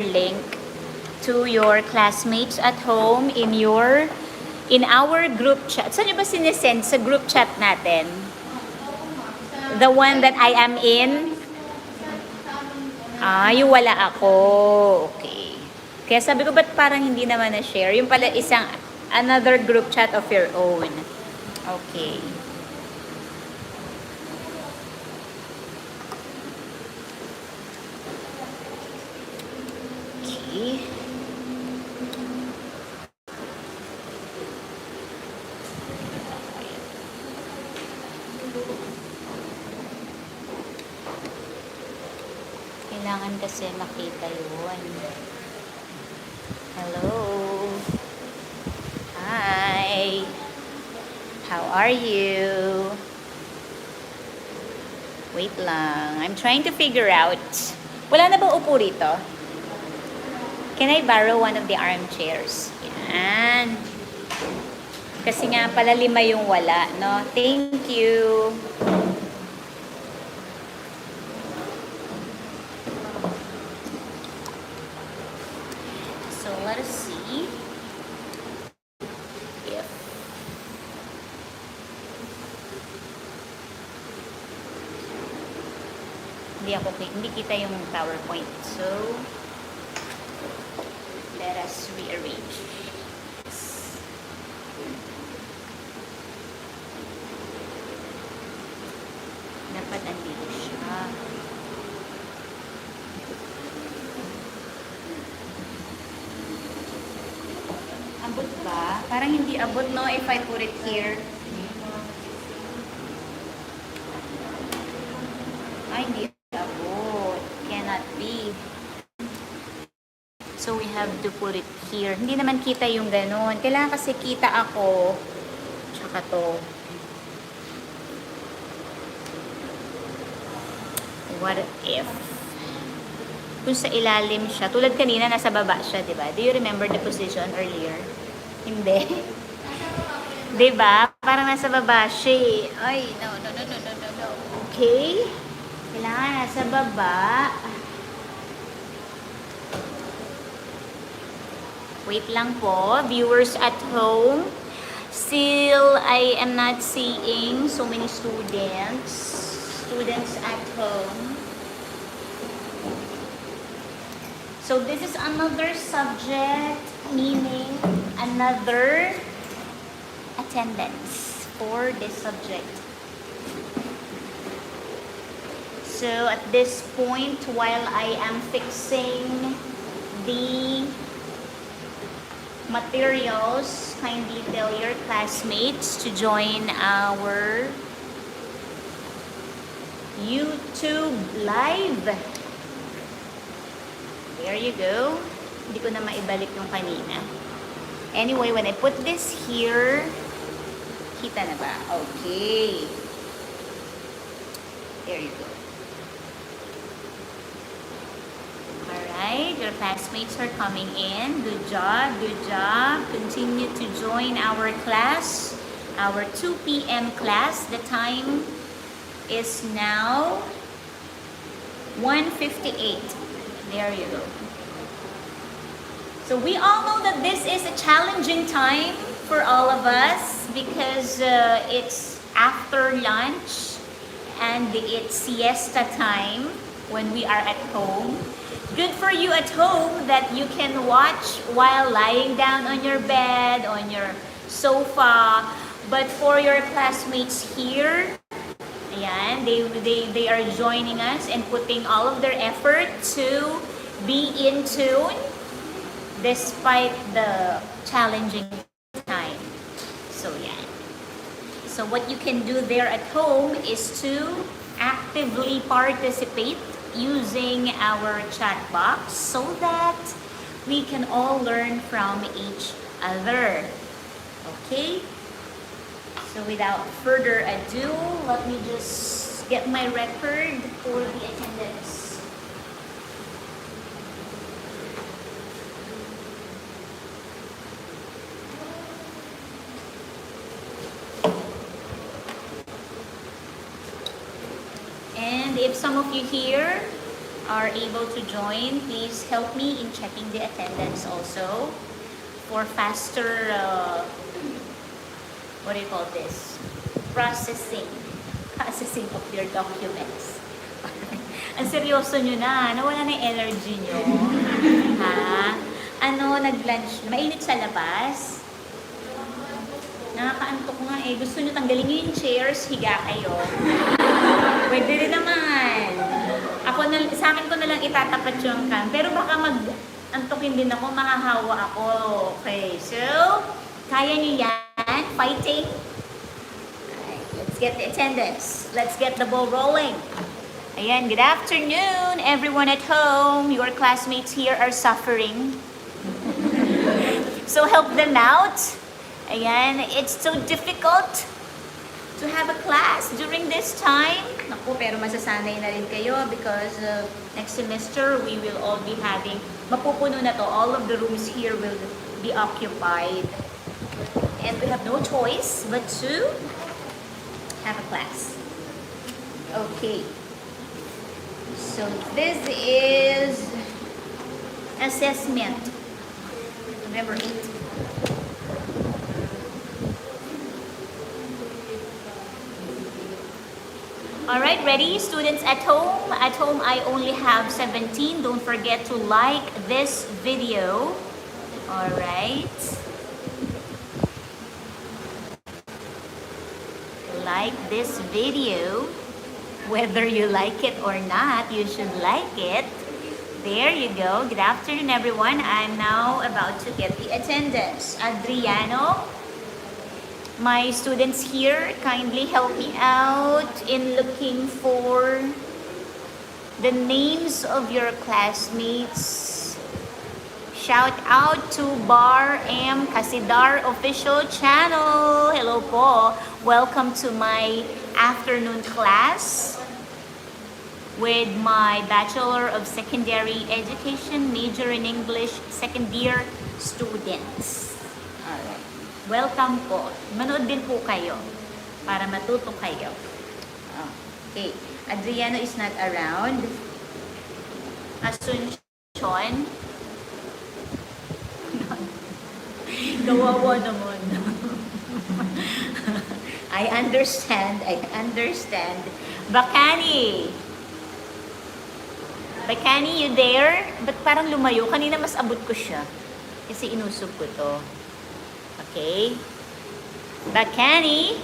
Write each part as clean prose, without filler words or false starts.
link to your classmates at home in our group chat. Saan nyo ba sinesend sa group chat natin? The one that I am in? Yung wala ako. Okay. Kaya sabi ko, ba't parang hindi naman na-share? Yung pala another group chat of your own. Okay. Okay. Kailangan kasi makita yun. Hello. Hi. How are you? Wait lang. I'm trying to figure out. Wala na bang upo rito? Can I borrow one of the armchairs? Yan. Kasi nga pala 5 yung wala, no? Thank you. So let us see if hindi kita yung PowerPoint. So let us rearrange. Dapat andito siya. Abot ba? Parang hindi abot, no, if I put it here. Ay, hindi abot. Cannot be. So, we have to put it here. Hindi naman kita yung ganun. Kailangan kasi kita ako. Tsaka to. What if? Kung sa ilalim siya, tulad kanina, nasa baba siya, di ba? Do you remember the position earlier? Hindi. Di ba? Parang nasa baba siya eh. Ay, no. Okay. Kailangan nasa baba. Wait lang po, viewers at home. Still, I am not seeing so many students at home. So this is another subject, meaning another attendance for this subject. So at this point, while I am fixing the materials, kindly tell your classmates to join our YouTube live. There you go. Hindi ko na maibalik yung kanina. Anyway, when I put this here, kita na ba? Okay. There you go. Alright, your classmates are coming in. Good job, good job. Continue to join our class, our 2 p.m. class. The time is now 1:58. There you go. So we all know that this is a challenging time for all of us because it's after lunch and it's siesta time when we are at home. Good for you at home that you can watch while lying down on your bed, on your sofa. But for your classmates here, ayan, they are joining us and putting all of their effort to be in tune despite the challenging time. So yeah. So what you can do there at home is to actively participate using our chat box so that we can all learn from each other. Okay? So without further ado, let me just get my record for the attendance. And if some of you here are able to join, please help me in checking the attendance also for faster, what do you call this? Processing of your documents. Ang seryoso nyo na, nawala na yung energy nyo. Ha? Ano, nag-lunch, mainit sa labas? Nakakaantok nga eh. Gusto nyo tanggalin nyo yung chairs, higa kayo. Pwede rin naman. Sa akin ko na lang itatapat yung cam. Pero baka mag-antokin din ako, mahahawa ako. Okay, so, kaya nyo yan? Fighting? Alright, let's get the attendance. Let's get the ball rolling. Ayan, good afternoon, everyone at home. Your classmates here are suffering. So help them out. Ayan, it's so difficult to have a class during this time. Naku, pero masasanay na rin kayo because next semester we will all be having, mapupuno na to, all of the rooms here will be occupied. And we have no choice but to have a class. Okay. So this is assessment, November 8. Alright, ready? Students at home? At home, I only have 17. Don't forget to like this video. Alright. Like this video. Whether you like it or not, you should like it. There you go. Good afternoon, everyone. I'm now about to get the attendance. Adriano, my students here, kindly help me out in looking for the names of your classmates. Shout out to Bar M Kasidar official channel. Hello po. Welcome to my afternoon class with my Bachelor of Secondary Education, major in English, second year students. Alright. Welcome po. Manood din po kayo para matuto kayo. Okay. Adriano is not around. Asuncion. Kawawa naman. I understand. Bakani, you there? Ba't parang lumayo? Kanina mas abot ko siya. Kasi inusog ko to. Okay. Bakani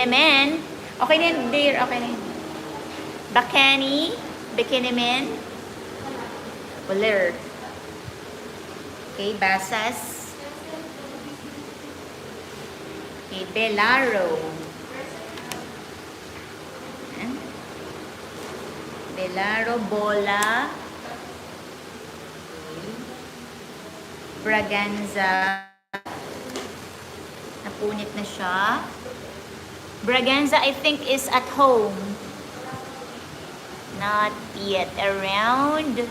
man. Okay na yun, there. Okay na yun. Bakani man. Waler. Okay, Basas. Okay, Belaro. Belaro, Bola. Braganza. Napunit na siya. Braganza, I think, is at home. Not yet around.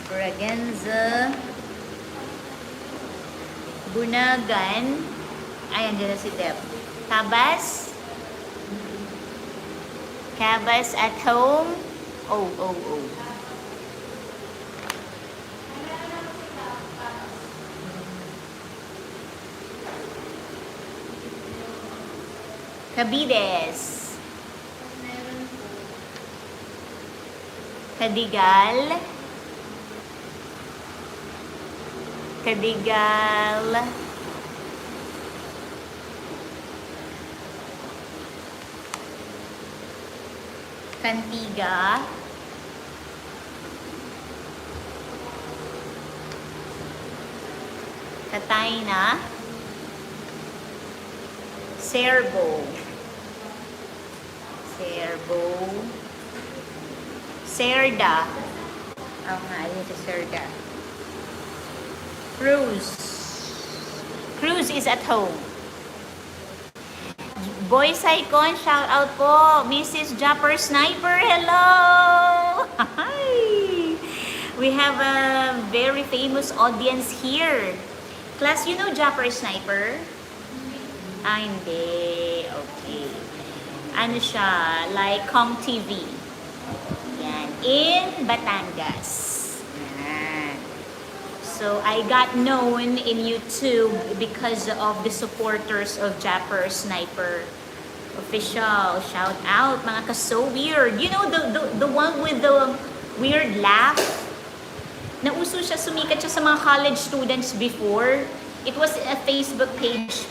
Braganza. Bunagan. Ay, andyan na si Deb. Cabas at home. Oh. Cabides. Cadigal. Cantiga. Catayna. Cerbo. Cerda. Oh nga, yun sa Cerda. Cruz is at home. Boy Saicon, shout out po. Mrs. Japper Sniper, hello! Hi! We have a very famous audience here. Class, you know Japper Sniper? Ah, hindi. Okay. Ano siya, like Kong TV. Yan, in Batangas. Yan. So, I got known in YouTube because of the supporters of Japper Sniper Official. Shout out, mga ka-so weird. You know, the one with the weird laugh? Nauso siya, sumikat siya sa mga college students before. It was a Facebook page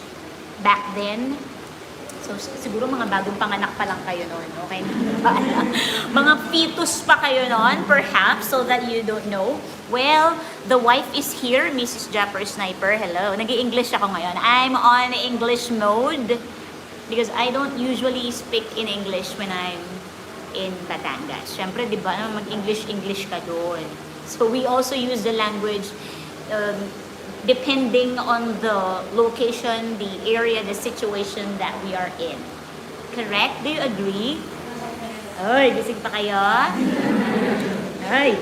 back then. So, siguro mga bagong panganak pa lang kayo noon, okay? Mga fetus pa kayo noon, perhaps, so that you don't know. Well, the wife is here, Mrs. Japper Sniper. Hello. Nag-i-English ako ngayon. I'm on English mode because I don't usually speak in English when I'm in Batangas. Siyempre, di ba, mag-English ka doon. So, we also use the language depending on the location, the area, the situation that we are in. Correct? Do you agree? Ay, gising pa kayo? Ay.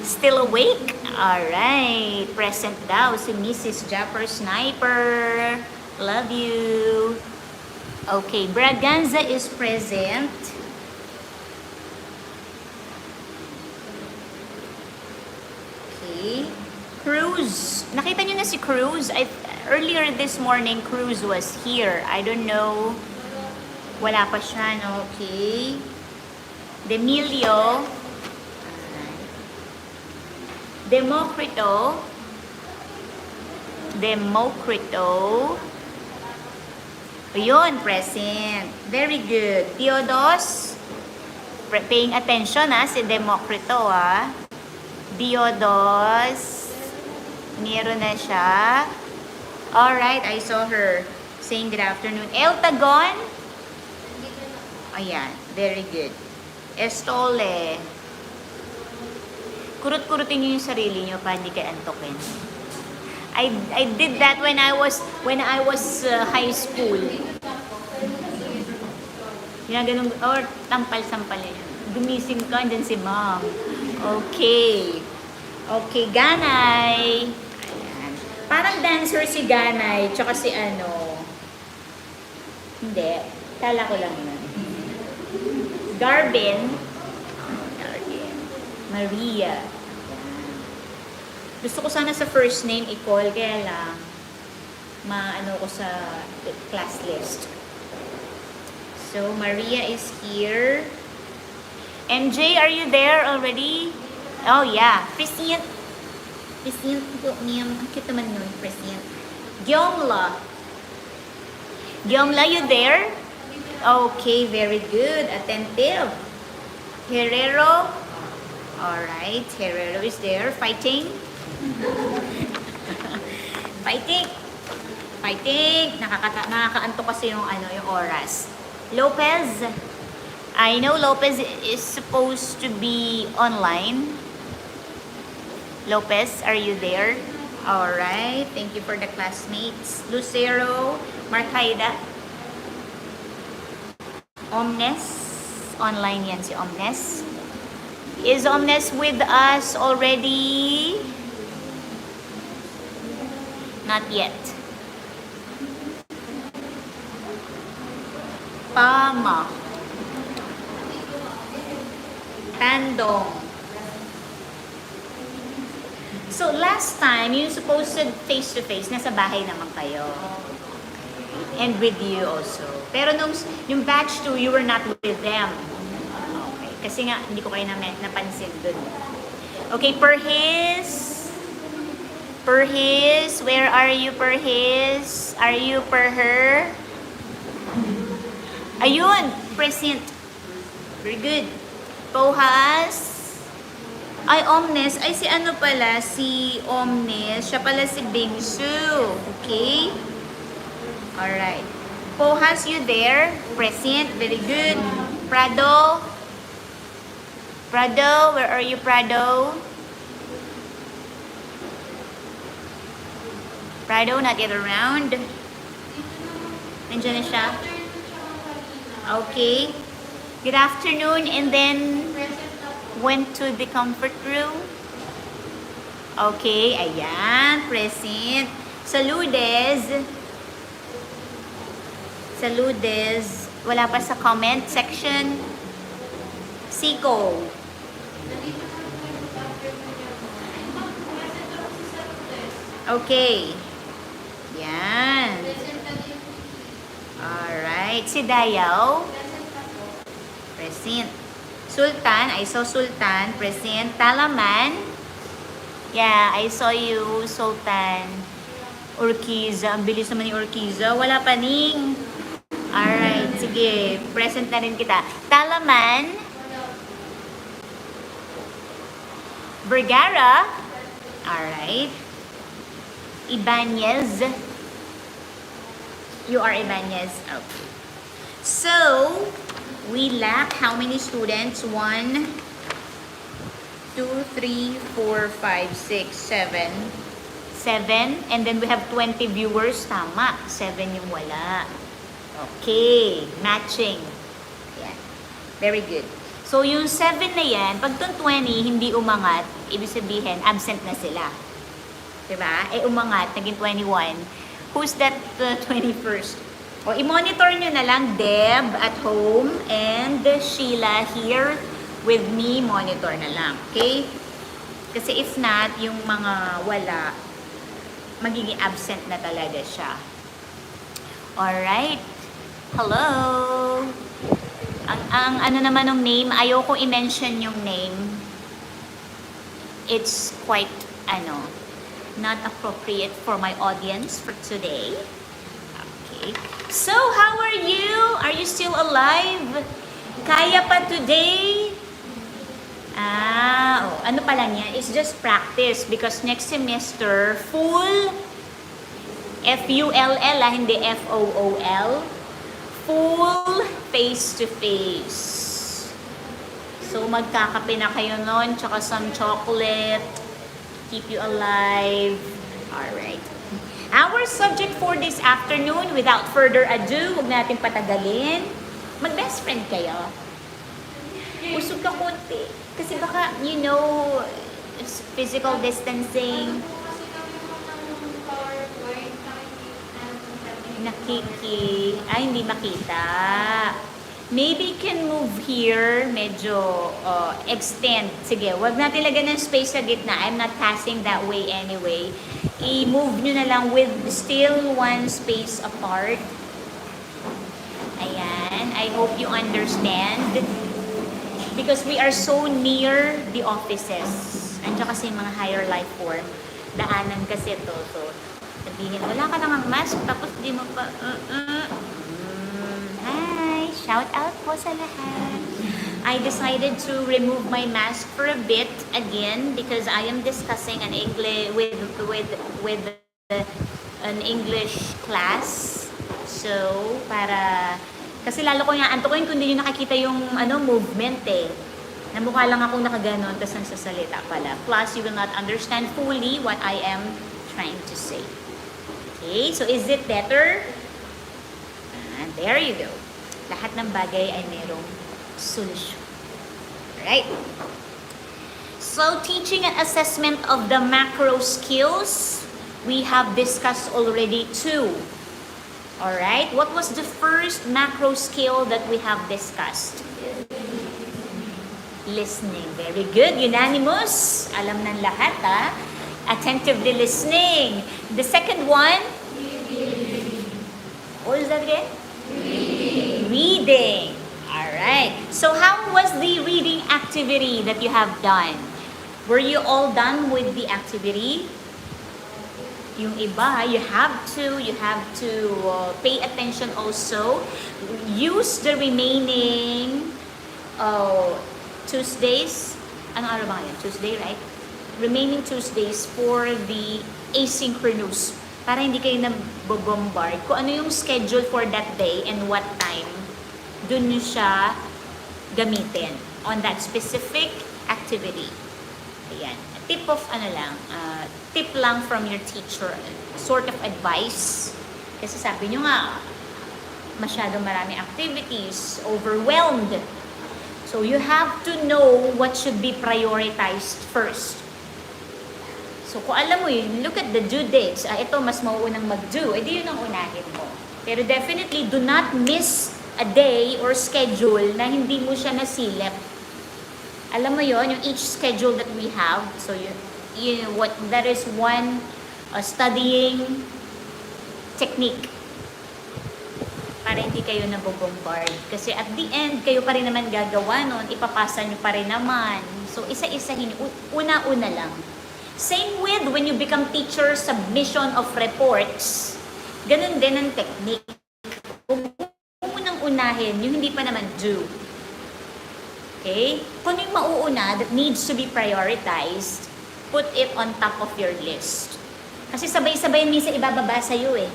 Still awake? Alright. Present daw si Mrs. Japper Sniper. Love you. Okay, Braganza is present. Okay. Cruz. Nakita niyo na si Cruz? Earlier this morning, Cruz was here. I don't know. Wala pa siya, no? Okay. Demilio. Democrito. Ayun, present. Very good. Theodos. Paying attention, si Democrito, Diodos. Meron na siya. Alright, I saw her saying good afternoon. Eltagon. Ayan, very good. Estole. Kurut-kurutin niyo yung sarili niyo para hindi kayo antokin. I did that when I was high school. Yung ganun, or tampal-sampal niya. Gumising ka, andyan si mom. Okay. Okay, Ganay. Ayan. Parang dancer si Ganay, tsaka si ano. Hindi. Kala ko lang yun. Garbin. Maria. Gusto ko sana sa first name i-call, kaya lang maano ko sa class list. So, Maria is here. MJ, are you there already? Oh, yeah. Present. Present po niya. Ang cute naman nun. Present. Gyomla. Gyomla, you there? Okay, very good. Attentive. Herrero. Alright, Herrero is there. Fighting. Fighting. Fighting. Nakakaanto kasi yung oras. Lopez. I know Lopez is supposed to be online. Lopez, are you there? Alright, thank you for the classmates. Lucero, Marcaida. Omnes. Online yan si Omnes. Is Omnes with us already? Not yet. Pama. Tandong. So, last time, you supposed face-to-face, nasa bahay naman kayo. And with you also. Pero yung batch 2, you were not with them. Okay. Kasi nga, hindi ko kayo napansin dun. Okay, Perhis. Perhis, where are you, Perhis? Are you Perher? Ayun, present. Very good. Pohas. Ay, Omnes. Ay, si ano pala? Si Omnes. Siya pala si Bingsu. Okay? Alright. Pohas, you there? Present. Very good. Prado. Prado, where are you, Prado? Prado, not yet around. Nandiyan na siya. Okay. Good afternoon, and then went to the comfort room. Okay, ayan, present. Saludes. Saludes. Wala pa sa comment section. Siko. Okay. Yan. Alright. Si Dayaw. Present. Sultan. I saw Sultan. Present. Talaman. Yeah, I saw you, Sultan. Urquiza. Ang bilis naman ni Urquiza. Wala pa ning. Alright. Sige. Present na rin kita. Talaman. Vergara. Alright. Ibanez. You are Ibanez. Okay. So, we lack how many students? 1, 2, 3, 4, 5, 6, 7. 7. And then we have 20 viewers. Tama. 7 yung wala. Okay. Matching. Yan. Very good. So, yung 7 na yan, pag itong 20 hindi umangat, ibig sabihin, absent na sila. Diba? Eh, umangat, naging 21. Who's that 21st? O, i-monitor nyo na lang, Deb at home, and Sheila here with me, monitor na lang. Okay? Kasi if not, yung mga wala, magiging absent na talaga siya. Alright. Hello? Ang ano naman ng name, ayoko i-mention yung name. It's quite, not appropriate for my audience for today. Okay. So, how are you? Are you still alive? Kaya pa today? Ano pa lang yan? It's just practice because next semester, full F-U-L-L, hindi F-O-O-L. Full face-to-face. So, magkakape na kayo nun, tsaka some chocolate, keep you alive. Alright. Our subject for this afternoon, without further ado, huwag natin patagalin. Mag-best friend kayo. Usog ka konti. Kasi baka, it's physical distancing. Hindi makita. Maybe can move here, medyo extend. Sige, wag natin lagyan ng space sa gitna. I'm not passing that way anyway. I-move nyo na lang with still one space apart. Ayan, I hope you understand. Because we are so near the offices. Andiyan kasi mga higher life form. Daanan kasi to. So, sabihin, wala ka nang mask, tapos di mo pa, Hi! Shout out po sa lahat. I decided to remove my mask for a bit again because I am discussing an English with an English class. So, kasi lalo ko nga antukin kung hindi nyo nakikita yung movement Namukha lang akong nakaganon, tapos nagsasalita pala. Plus, you will not understand fully what I am trying to say. Okay, so is it better? And there you go. Lahat ng bagay ay merong solusyon. Alright? So, teaching and assessment of the macro skills, we have discussed already 2. Alright? What was the first macro skill that we have discussed? Listening. Very good. Unanimous. Alam ng lahat, Attentively listening. The second one? What is that again? Reading. Alright. So how was the reading activity that you have done? Were you all done with the activity? Yung iba, you have to pay attention also. Use the remaining Tuesdays. Anong araw ba ngayon? Tuesday, right? Remaining Tuesdays for the asynchronous para hindi kayo nabobombard kung ano yung schedule for that day and what time dun nyo siya gamitin on that specific activity. Ayan. Tip lang from your teacher, sort of advice. Kasi sabi nyo nga, masyadong marami activities, overwhelmed. So you have to know what should be prioritized first. So kung alam mo yun, look at the due dates. Ito, mas mauunang mag-due. Di yun ang unahin mo. Pero definitely, do not miss a day or schedule na hindi mo siya nasilip. Alam mo yon, yung each schedule that we have, so what that is one studying technique para hindi kayo nabobombard. Kasi at the end, kayo pa rin naman gagawa nun, ipapasa nyo pa rin naman. So, isa-isahin, una-una lang. Same with when you become teacher, submission of reports. Ganun din ang technique. Huwag mo munang unahin, yung hindi pa naman due. Okay? Kung yung mauuna that needs to be prioritized, put it on top of your list. Kasi sabay-sabay minsan ibababa sa'yo eh.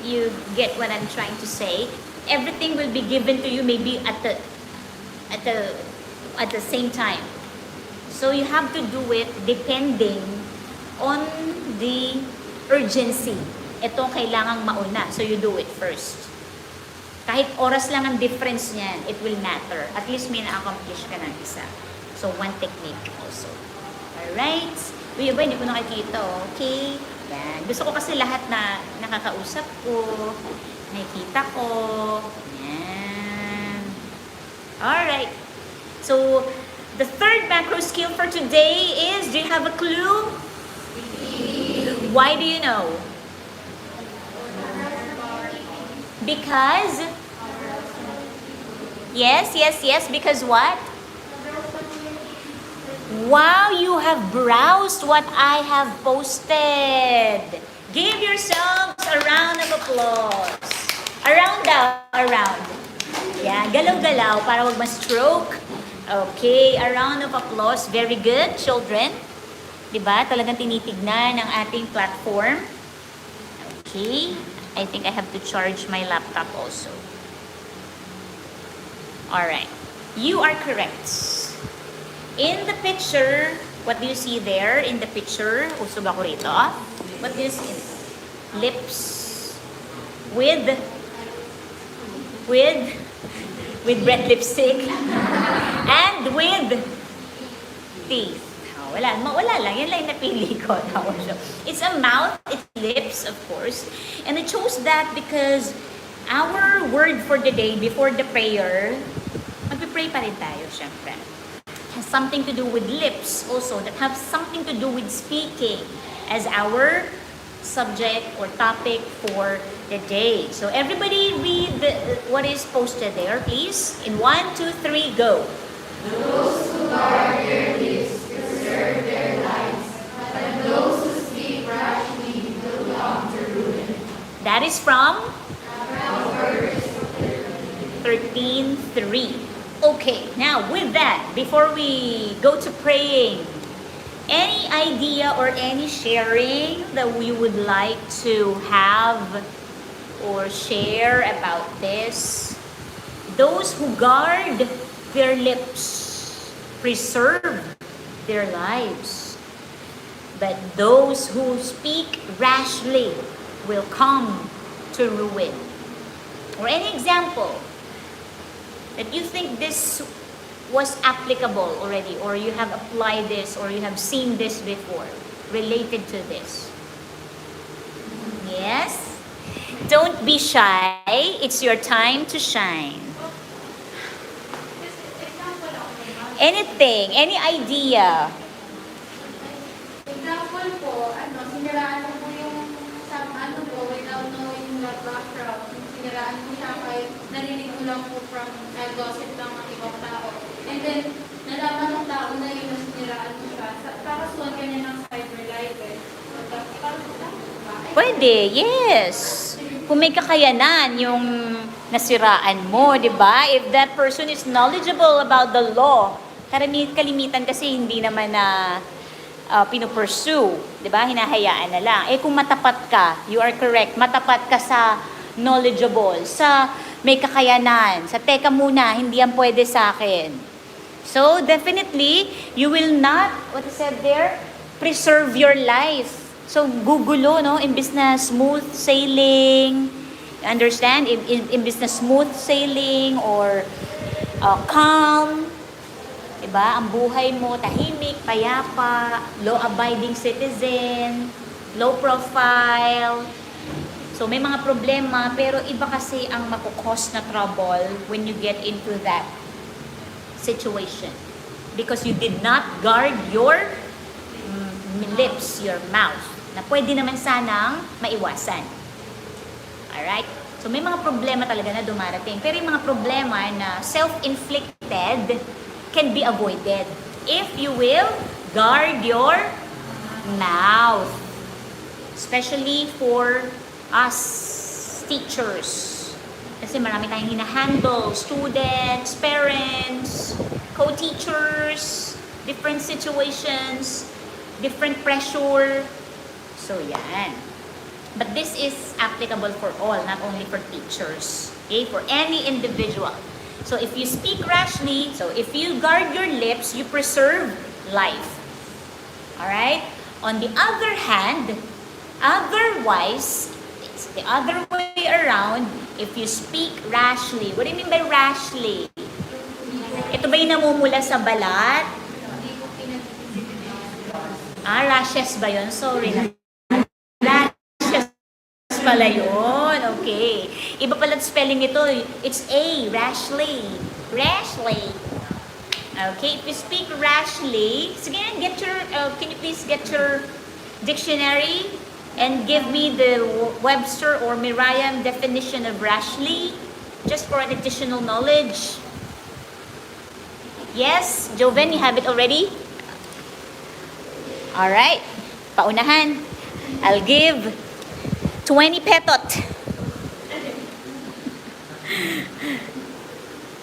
You get what I'm trying to say? Everything will be given to you maybe at the same time. So you have to do it depending on the urgency. Ito kailangang mauna, so you do it first. Kahit oras lang ang difference niyan, it will matter. At least may na-accomplish ka ng isa. So one technique also. Alright? Uy, hindi ko nakikita. Okay? Yan. Gusto ko kasi lahat na nakakausap ko, nakikita ko. Yan. Alright. So, the third macro skill for today is, do you have a clue? Why do you know? Because? Yes, because what? Wow, you have browsed what I have posted. Give yourselves a round of applause. Around. Yeah, galaw-galaw para wag ma-stroke. Okay, a round of applause. Very good, children. Diba? Talagang tinitignan ng ating platform. Okay, I think I have to charge my laptop also. Alright, you are correct. In the picture, what do you see there in the picture? Usog ako rito. What do you see? Lips with red lipstick and with teeth. Wala lang. Yan lang yung napili ko. It's a mouth, it's lips, of course. And I chose that because our word for the day before the prayer, magpipray pa rin tayo, syempre. Has something to do with lips also, that have something to do with speaking as our subject or topic for the day. So everybody read what is posted there, please. In 1, 2, 3, go. Those who guard their lips preserve their lives, but those who speak rashly will come to ruin. That is from Proverbs 13:3. Okay, now with that, before we go to praying, any idea or any sharing that we would like to have or share about this? Those who guard their lips preserve their lives, but those who speak rashly will come to ruin. Or any example that you think this was applicable already, or you have applied this, or you have seen this before, related to this. Yes? Don't be shy. It's your time to shine. Anything, any idea. Example po, siniraan ko po yung without knowing the background. Siniraan ko siya kahit narinig ko lang po from gossip ng ibang tao. And then, nalaman ng tao na yun na siniraan ko siya. Kakasuhan ka niya ng cyberlife eh. Pwede, yes. Kung may kakayanan yung nasiraan mo, di ba? If that person is knowledgeable about the law, kalimitan kasi hindi naman na pinupursue, di ba? Hinahayaan na lang. Kung matapat ka, you are correct, matapat ka sa knowledgeable, sa may kakayanan, sa teka muna, hindi yan pwede sa akin. So, definitely, you will not, what is said there? Preserve your life. So, gugulo, no? Imbis na smooth sailing, understand? Imbis na smooth sailing or calm, diba? Ang buhay mo, tahimik, payapa, law-abiding citizen, low profile, So may mga problema, pero iba kasi ang makukos na trouble when you get into that situation. Because you did not guard your lips, your mouth, na pwede naman sanang maiwasan. Alright? So may mga problema talaga na dumarating. Pero yung mga problema na self-inflicted can be avoided if you will guard your mouth. Especially for us teachers. Kasi marami tayong hinahandle, students, parents, co-teachers, different situations, different pressure. So yan. But this is applicable for all, not only for teachers. Okay? For any individual. So if you speak rashly, so if you guard your lips, you preserve life. Alright? On the other hand, otherwise, it's the other way around. If you speak rashly, what do you mean by rashly? Ito ba yung namumula sa balat? Rashes ba yun? Sorry na. Rashes pala yun. Okay. Iba pala spelling ito. It's A, rashly. Rashly. Okay, if you speak rashly, sige, can you please get your dictionary and give me the Webster or Merriam definition of rashly, just for an additional knowledge. Yes, Joven, you have it already? Alright, paunahan. I'll give 20 petot.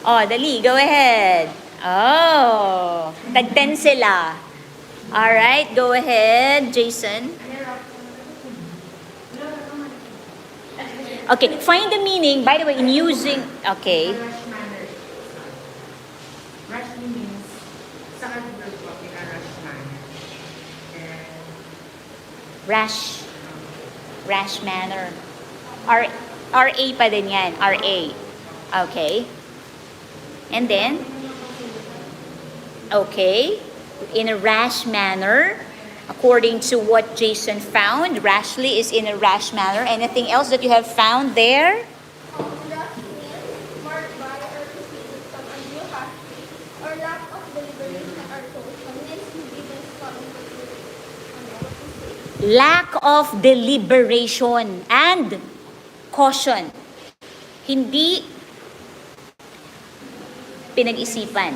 Oh, dali, go ahead. Oh, tag-10 sila. Alright, go ahead, Jason. Okay, find the meaning, by the way, in using, okay. Rush manner. Rush means, sa Kaliburg po, rush manner. And, Rash manner. RA pa din yan, RA. Okay. And then, okay, in a rash manner, according to what Jason found, rashly is in a rash manner. Anything else that you have found there? Rash means marked by or preceded from a new hostage or lack of deliberation or caution. Means you didn't follow the rules. Lack of deliberation and caution. Hindi pinag-isipan.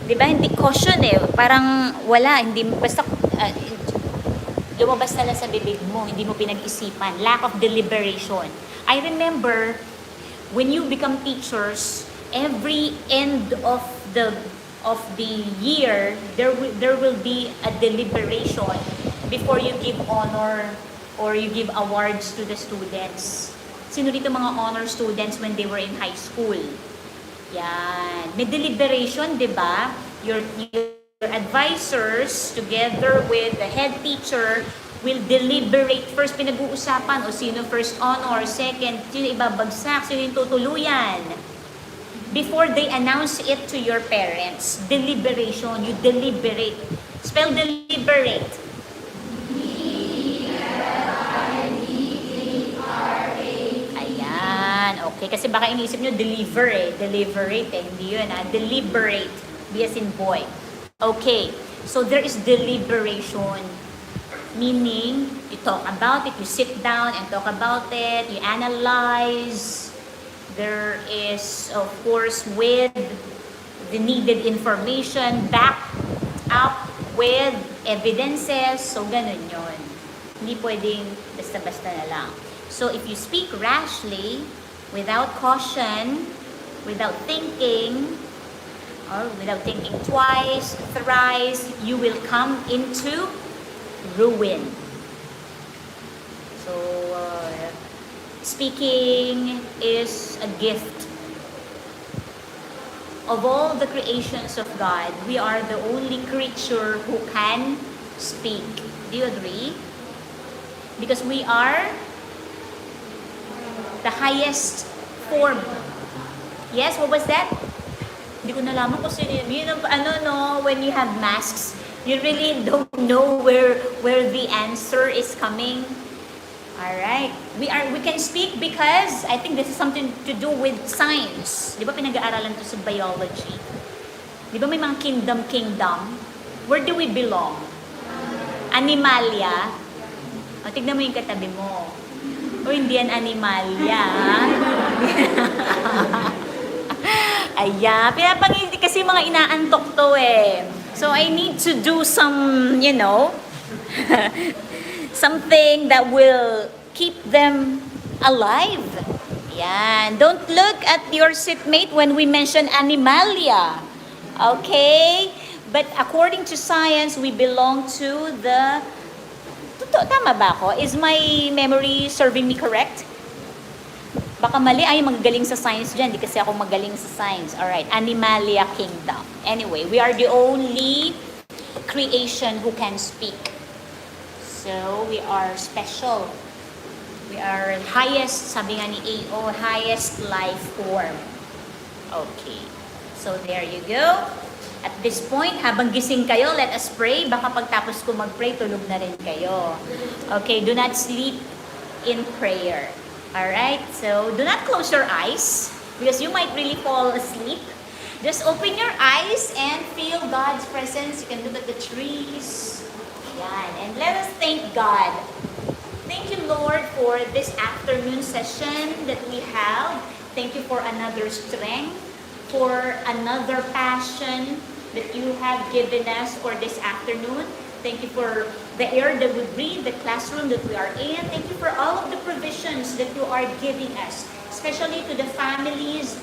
Diba? Hindi caution eh. Parang wala. Hindi, basta lumabas na lang sa bibig mo. Hindi mo pinag-isipan. Lack of deliberation. I remember, when you become teachers, every end of the year, there will be a deliberation before you give honor or you give awards to the students. Sino dito mga honor students when they were in high school? Yan. May deliberation, di ba? Your advisors, together with the head teacher, will deliberate. First, pinag-uusapan, o sino first honor, second, sino ibabagsak, sino yung tutuluyan. Before they announce it to your parents, deliberation, you deliberate. Spell deliberate. Okay, kasi baka iniisip nyo, deliberate hindi yun deliberate, be as in boy. Okay, so there is deliberation, meaning, you talk about it, you sit down and talk about it, you analyze, there is, of course, with the needed information, backed up with evidences, so ganun yun. Hindi pwedeng basta-basta na lang. So if you speak rashly, without caution, without thinking, or without thinking twice, thrice, you will come into ruin. So, speaking is a gift. Of all the creations of God, we are the only creature who can speak. Do you agree? Because we are the highest form. Yes, what was that? Hindi ko nalaman kung sino yun. Yun ang, when you have masks, you really don't know where the answer is coming. Alright. We can speak because I think this is something to do with science. Di ba pinag-aaralan to sa biology? Di ba may mga kingdom? Where do we belong? Animalia. O, tignan mo yung katabi mo. O, hindi yan animalia. Ayan. Pinapangiti kasi mga inaantok to eh. So, I need to do some, something that will keep them alive. Yan. Don't look at your seatmate when we mention animalia. Okay? But according to science, we belong to the... Tama ba ako? Is my memory serving me correct? Baka mali, ay magagaling sa science dyan. Di kasi ako magaling sa science. Alright, Animalia Kingdom. Anyway, we are the only creation who can speak. So, we are special. We are highest, sabi nga ni A.O., highest life form. Okay. So, there you go. At this point, habang gising kayo, let us pray. Baka pagtapos ko mag-pray, tulog na rin kayo. Okay, do not sleep in prayer. Alright, so do not close your eyes because you might really fall asleep. Just open your eyes and feel God's presence. You can look at the trees. Yan. And let us thank God. Thank you, Lord, for this afternoon session that we have. Thank you for another strength, for another passion that you have given us for this afternoon. Thank you for the air that we breathe, the classroom that we are in. Thank you for all of the provisions that you are giving us, especially to the families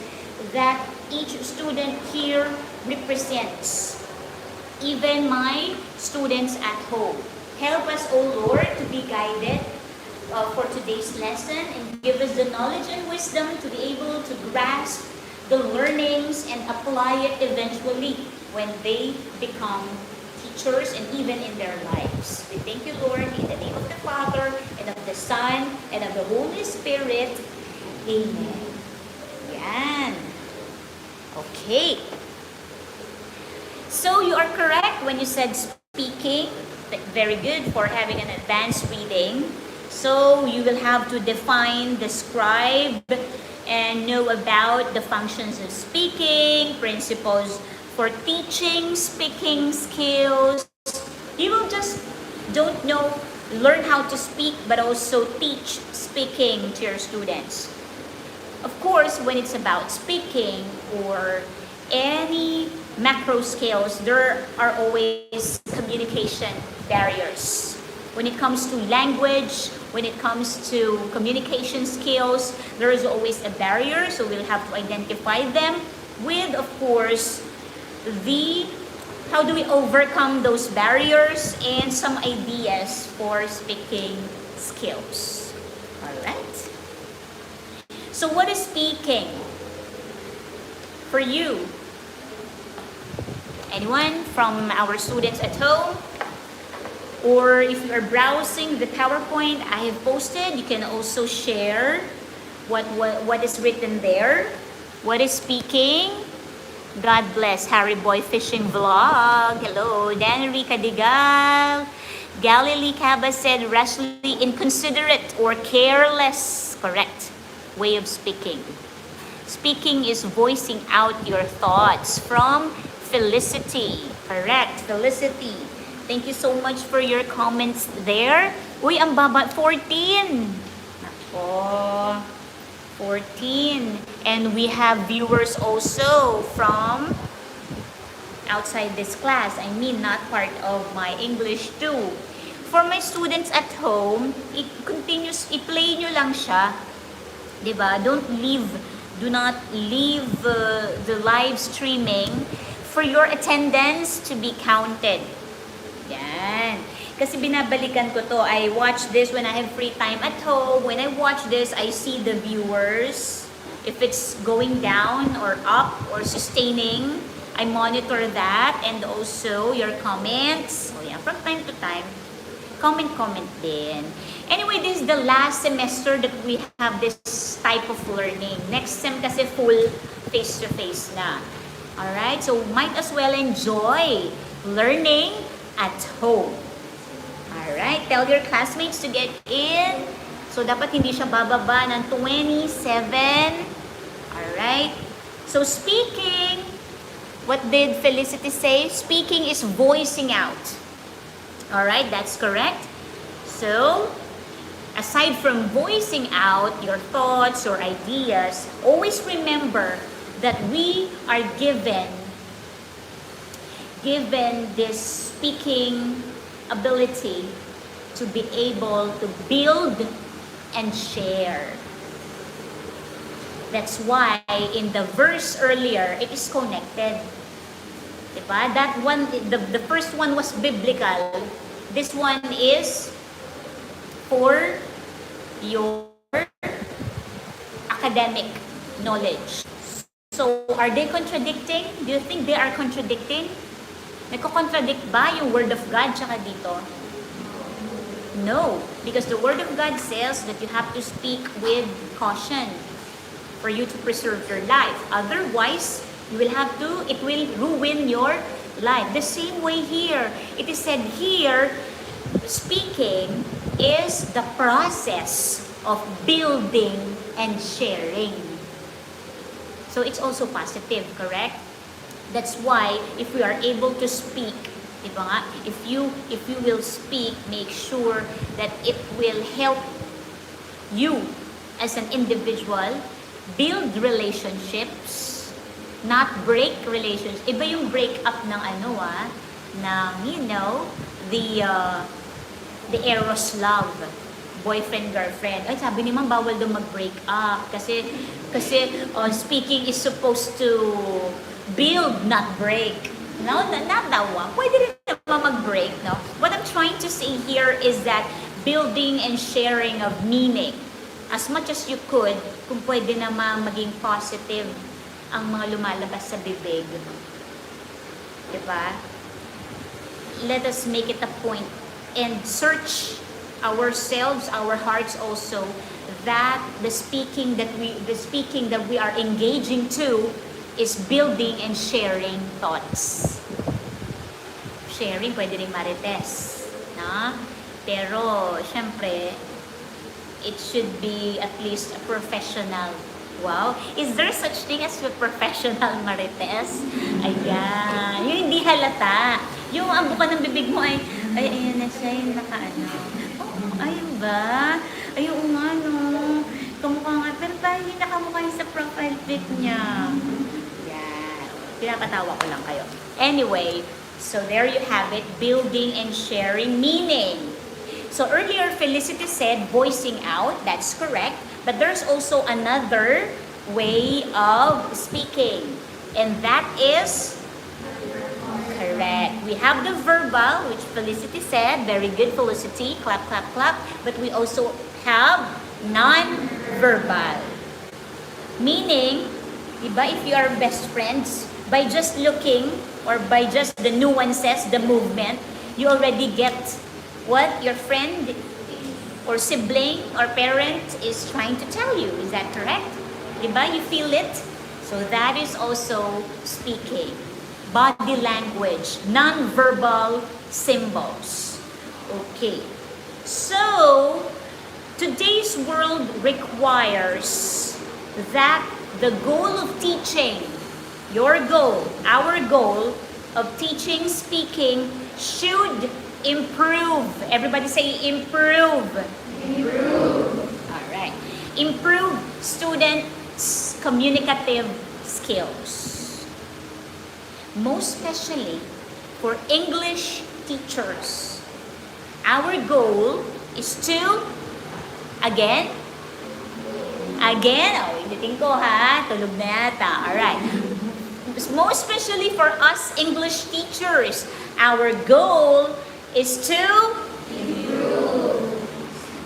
that each student here represents. Even my students at home. Help us, O Lord, to be guided for today's lesson and give us the knowledge and wisdom to be able to grasp the learnings and apply it eventually when they become teachers and even in their lives. We thank you, Lord, in the name of the Father, and of the Son, and of the Holy Spirit. Amen. Yan. Okay. So you are correct when you said speaking. Very good for having an advanced reading. So you will have to define, describe, and know about the functions of speaking, principles for teaching speaking skills. You will just learn how to speak, but also teach speaking to your students. Of course, when it's about speaking or any macro skills, there are always communication barriers. When it comes to language, when it comes to communication skills, there is always a barrier, so we'll have to identify them with, of course, how do we overcome those barriers and some ideas for speaking skills. Alright? So what is speaking? For you? Anyone from our students at home? Or if you are browsing the PowerPoint I have posted, you can also share what is written there. What is speaking? God bless. Harry Boy Fishing Vlog. Hello. Danry Cadigal. Galilee Caba said rashly inconsiderate or careless. Correct way of speaking. Speaking is voicing out your thoughts. From Felicity. Correct. Felicity. Thank you so much for your comments there. Uy, ang baba. 14. Nako. 14. And we have viewers also from outside this class. I mean, not part of my English too. For my students at home, i-play nyo lang siya. Diba? Do not leave the live streaming for your attendance to be counted. Yan. Kasi binabalikan ko to. I watch this when I have free time at home. When I watch this, I see the viewers. If it's going down or up or sustaining, I monitor that. And also your comments. So yeah, from time to time, comment din. Anyway, this is the last semester that we have this type of learning. Next sem kasi full face-to-face na. Alright, so might as well enjoy learning at home. Alright, tell your classmates to get in So, dapat hindi siya bababa ng 27. Alright? So, speaking, what did Felicity say? Speaking is voicing out. Alright, that's correct. So, aside from voicing out your thoughts or ideas, always remember that we are given this speaking ability to be able to build and share. That's why in the verse earlier, it is connected. Diba? That one, the first one was biblical. This one is for your academic knowledge. So, are they contradicting? Do you think they are contradicting? Nagko-contradict ba yung Word of God tsaka dito? No, because the Word of God says that you have to speak with caution for you to preserve your life. Otherwise, you will have to, it will ruin your life. The same way here, it is said here, speaking is the process of building and sharing. So it's also positive, correct? That's why if we are able to speak, diba nga? If you will speak, make sure that it will help you as an individual build relationships, not break relationships. Iba yung break up ng ng, you know, the eros love, boyfriend, girlfriend. Ay, sabi ni ma'am, bawal daw mag-break up. Kasi speaking is supposed to build, not break. No, not that one. Pwede rin naman mag-break, no? What I'm trying to say here is that building and sharing of meaning. As much as you could, kung pwede naman maging positive ang mga lumalabas sa bibig. Diba? Let us make it a point and search ourselves, our hearts also, that the speaking that we are engaging to is building and sharing thoughts. Sharing, pwede rin marites. No? Pero, syempre, it should be at least a professional. Wow. Is there such thing as a professional marites? Ayan. Yung hindi halata. Yung ang buka ng bibig mo ay ayan na siya, yung nakaano. Oh, ayun ba? Ayun nga, no. Kamukha nga. Pero parang hindi nakamukha yung sa profile pic niya. Yan. Pinapatawa ko lang kayo. Anyway, so there you have it. Building and sharing meaning. So earlier, Felicity said voicing out. That's correct. But there's also another way of speaking. And that is correct. We have the verbal, which Felicity said. Very good, Felicity. Clap, clap, clap. But we also have non-verbal. Meaning, diba, if you are best friends, by just looking or by just the nuances, the movement, you already get what your friend or sibling or parent is trying to tell you. Is that correct? Diba? You feel it? So that is also speaking. Body language, non-verbal symbols. Okay. So, today's world requires that the goal of teaching, your goal, our goal of teaching, speaking, should improve. Everybody say improve. Improve. All right. Improve students' communicative skills. Most especially for English teachers. Our goal is to, again, ulitin ko ha, tulog na yata. All right. Most especially for us English teachers, our goal is to improve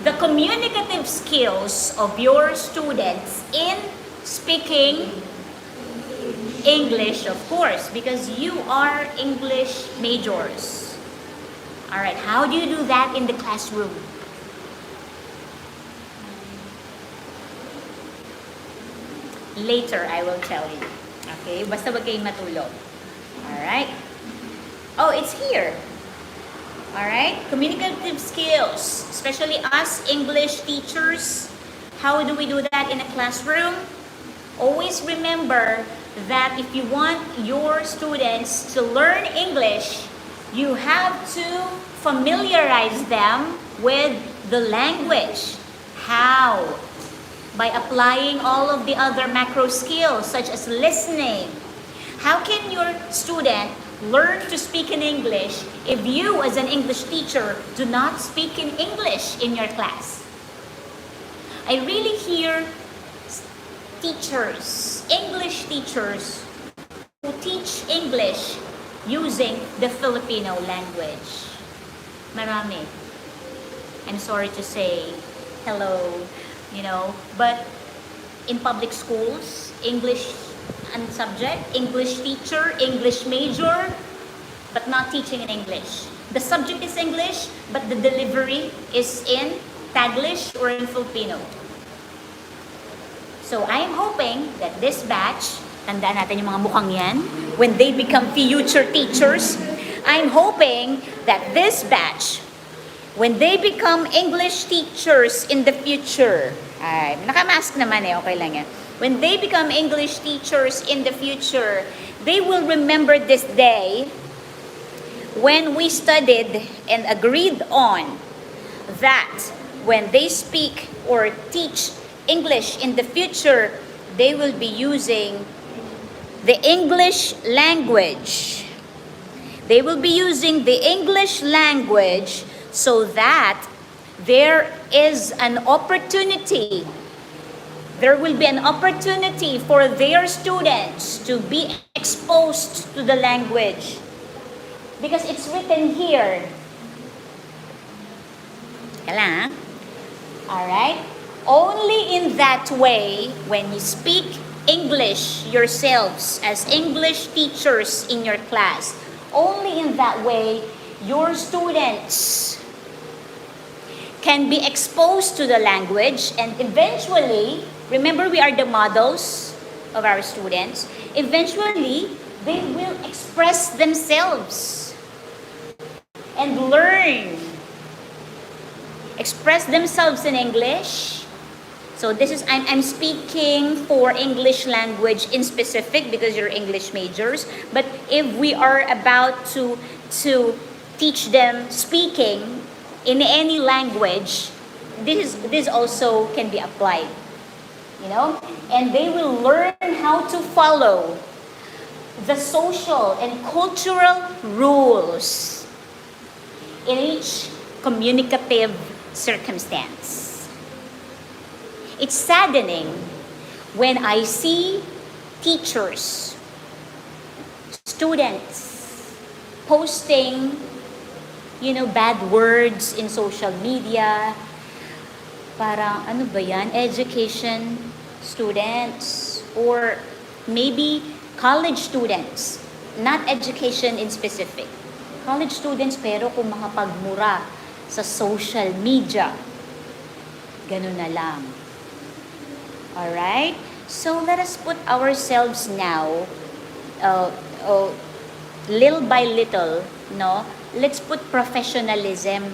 the communicative skills of your students in speaking English, of course, because you are English majors. All right, how do you do that in the classroom? Later, I will tell you. Okay, basta wag kayong matulog. All right. Oh, it's here. All right? Communicative skills, especially us English teachers. How do we do that in a classroom? Always remember that if you want your students to learn English, you have to familiarize them with the language. How? By applying all of the other macro skills such as listening. How can your student learn to speak in English if you as an English teacher do not speak in English in your class? I really hear teachers, English teachers, who teach English using the Filipino language. Marami. I'm sorry to say hello, but in public schools, English and subject, English teacher, English major, but not teaching in English. The subject is English, but the delivery is in Taglish or in Filipino. So I'm hoping that this batch, tandaan natin yung mga mukhang yan, when they become future teachers, I'm hoping that this batch, when they become English teachers in the future, ay, nakamask naman okay lang yan. When they become English teachers in the future, they will remember this day when we studied and agreed on that when they speak or teach English in the future, they will be using the English language. They will be using the English language so that there is an opportunity. There will be an opportunity for their students to be exposed to the language. Because it's written here. Kailangan, alright? Only in that way, when you speak English yourselves as English teachers in your class, only in that way, your students can be exposed to the language, and eventually, remember we are the models of our students, eventually, they will express themselves and learn. Express themselves in English. So this is, I'm speaking for English language in specific because you're English majors. But if we are about to teach them speaking in any language, this also can be applied. And they will learn how to follow the social and cultural rules in each communicative circumstance. It's saddening when I see teachers, students posting, bad words in social media. Parang, ano ba yan? Education students or maybe college students. Not education in specific. College students pero kung makapagmura sa social media, ganun na lang. Alright? So let us put ourselves now, little by little, let's put professionalism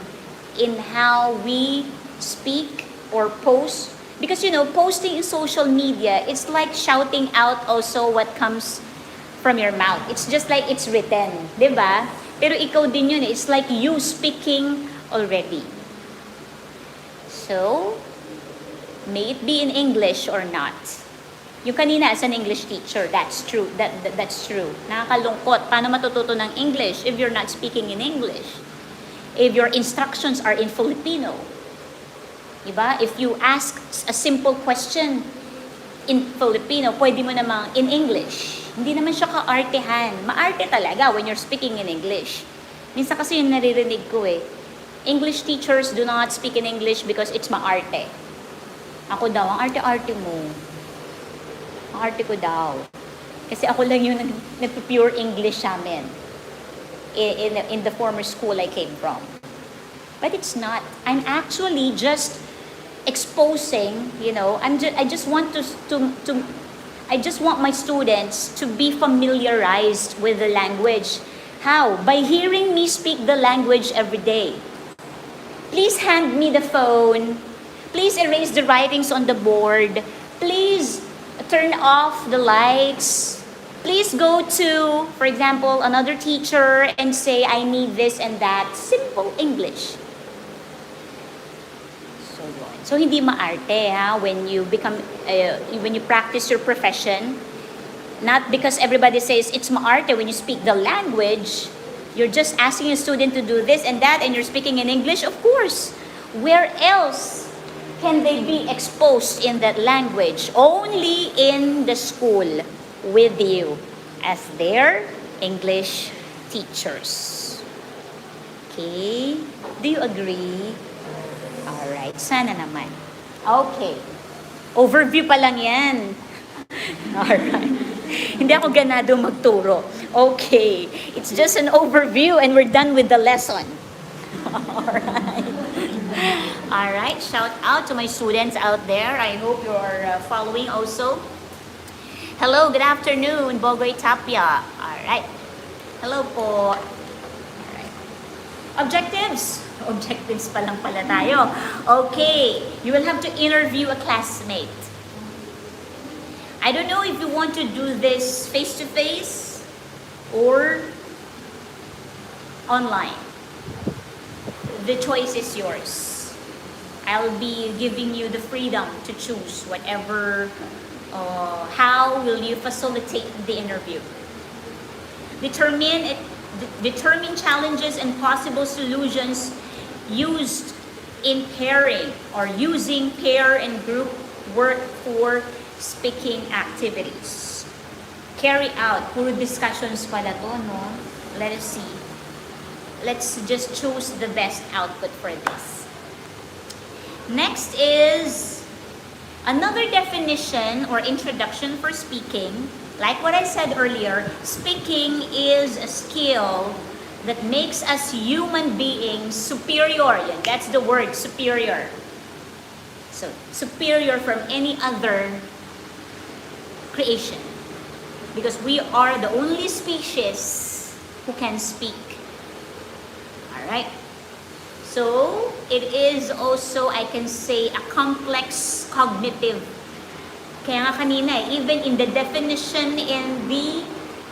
in how we speak or post. Because posting in social media, it's like shouting out also what comes from your mouth. It's just like it's written, di ba? Pero ikaw din yun, it's like you speaking already. So, may it be in English or not. Yung kanina as an English teacher, that's true. That's true. Nakakalungkot. Paano matututo ng English if you're not speaking in English? If your instructions are in Filipino. Diba? If you ask a simple question in Filipino, pwede mo namang in English. Hindi naman siya kaartehan. Maarte talaga when you're speaking in English. Minsan kasi yung naririnig ko English teachers do not speak in English because it's maarte. Ako daw, ang arte-arte mo. Ang arte ko daw. Kasi ako lang yung nag-pure English sa amin. In the former school I came from. But it's not. I'm actually just exposing, I just want I just want my students to be familiarized with the language. How? By hearing me speak the language every day. Please hand me the phone. Please erase the writings on the board. Please turn off the lights. Please go to, for example, another teacher and say, I need this and that. Simple English. So hindi maarte ha when you become when you practice your profession. Not because everybody says it's maarte when you speak the language. You're just asking a student to do this and that and you're speaking in English, of course. Where else can they be exposed in that language? Only in the school with you as their English teachers. Okay? Do you agree? Alright, sana naman. Okay. Overview pa lang yan. Alright. Hindi ako ganado magturo. Okay. It's just an overview and we're done with the lesson. Alright. Alright. Shout out to my students out there. I hope you're following also. Hello, good afternoon, Bogoy Tapia. Alright. Hello po. Alright. Objectives. Objectives pa lang pala tayo. Okay. You will have to interview a classmate. I don't know if you want to do this face-to-face or online. The choice is yours. I'll be giving you the freedom to choose whatever, how will you facilitate the interview. Determine challenges and possible solutions used in pairing or using pair and group work for speaking activities. Carry out. Puro discussions pala to, no? Let us see. Let's just choose the best output for this. Next is another definition or introduction for speaking. Like what I said earlier, speaking is a skill that makes us human beings superior. Yan, that's the word, superior. So, superior from any other creation. Because we are the only species who can speak. Alright? So, it is also, I can say, a complex cognitive. Kaya nga kanina, even in the definition in the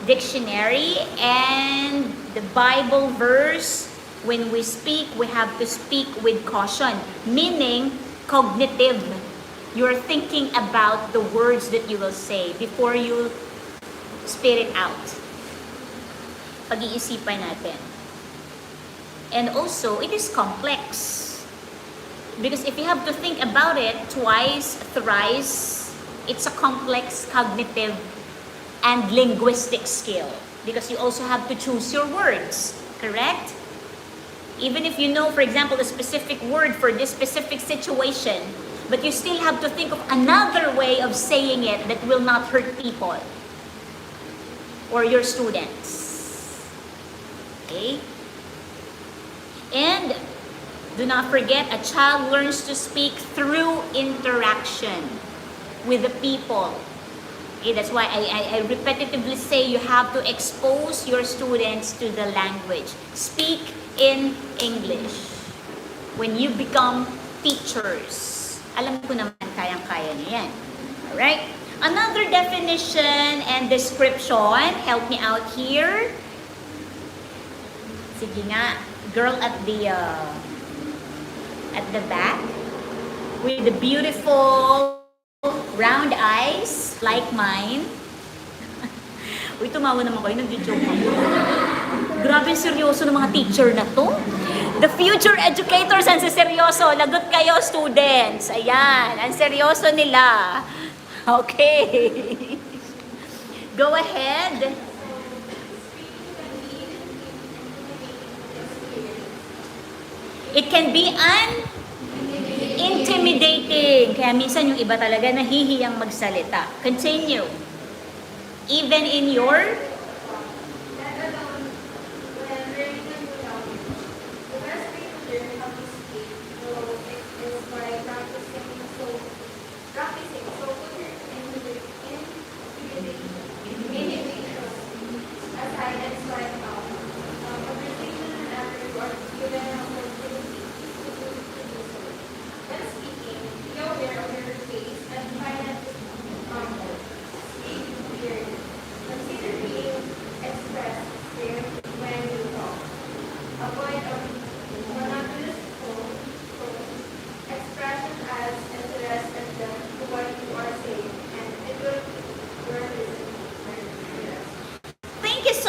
dictionary and the Bible verse, when we speak, we have to speak with caution. Meaning, cognitive. You're thinking about the words that you will say before you spit it out. Pag-iisipan natin. And also, it is complex. Because if you have to think about it twice, thrice, it's a complex cognitive and linguistic skill. Because you also have to choose your words, correct? Even if you know, for example, a specific word for this specific situation, but you still have to think of another way of saying it that will not hurt people or your students. Okay? And do not forget, a child learns to speak through interaction with the people. Okay, that's why I repetitively say you have to expose your students to the language. Speak in English. When you become teachers, alam ko naman kayang-kaya niyo yan. Alright? Another definition and description. Help me out here. Sige nga. Girl at the back. With the beautiful round eyes like mine. Uy, tumawa naman kayo. Nag-joke ako. Grabe seryoso ng mga teacher na to. The future educators ang seryoso. Lagot kayo, students. Ayan. Ang seryoso nila. Okay. Go ahead. It can be intimidating. Kaya minsan yung iba talaga nahihiyang magsalita. Continue. Even in your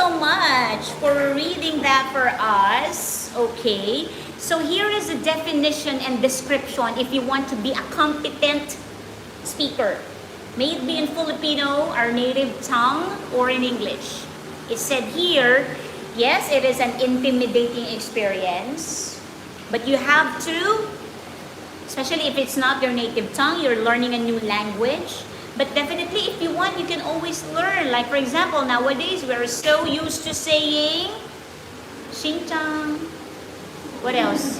so much for reading that for us. Okay. So here is a definition and description if you want to be a competent speaker. May it be in Filipino, our native tongue, or in English. It said here, yes, it is an intimidating experience, but you have to, especially if it's not your native tongue, you're learning a new language. But definitely, if you want, you can always learn. Like, for example, nowadays, we're so used to saying, Shin-chan. What else?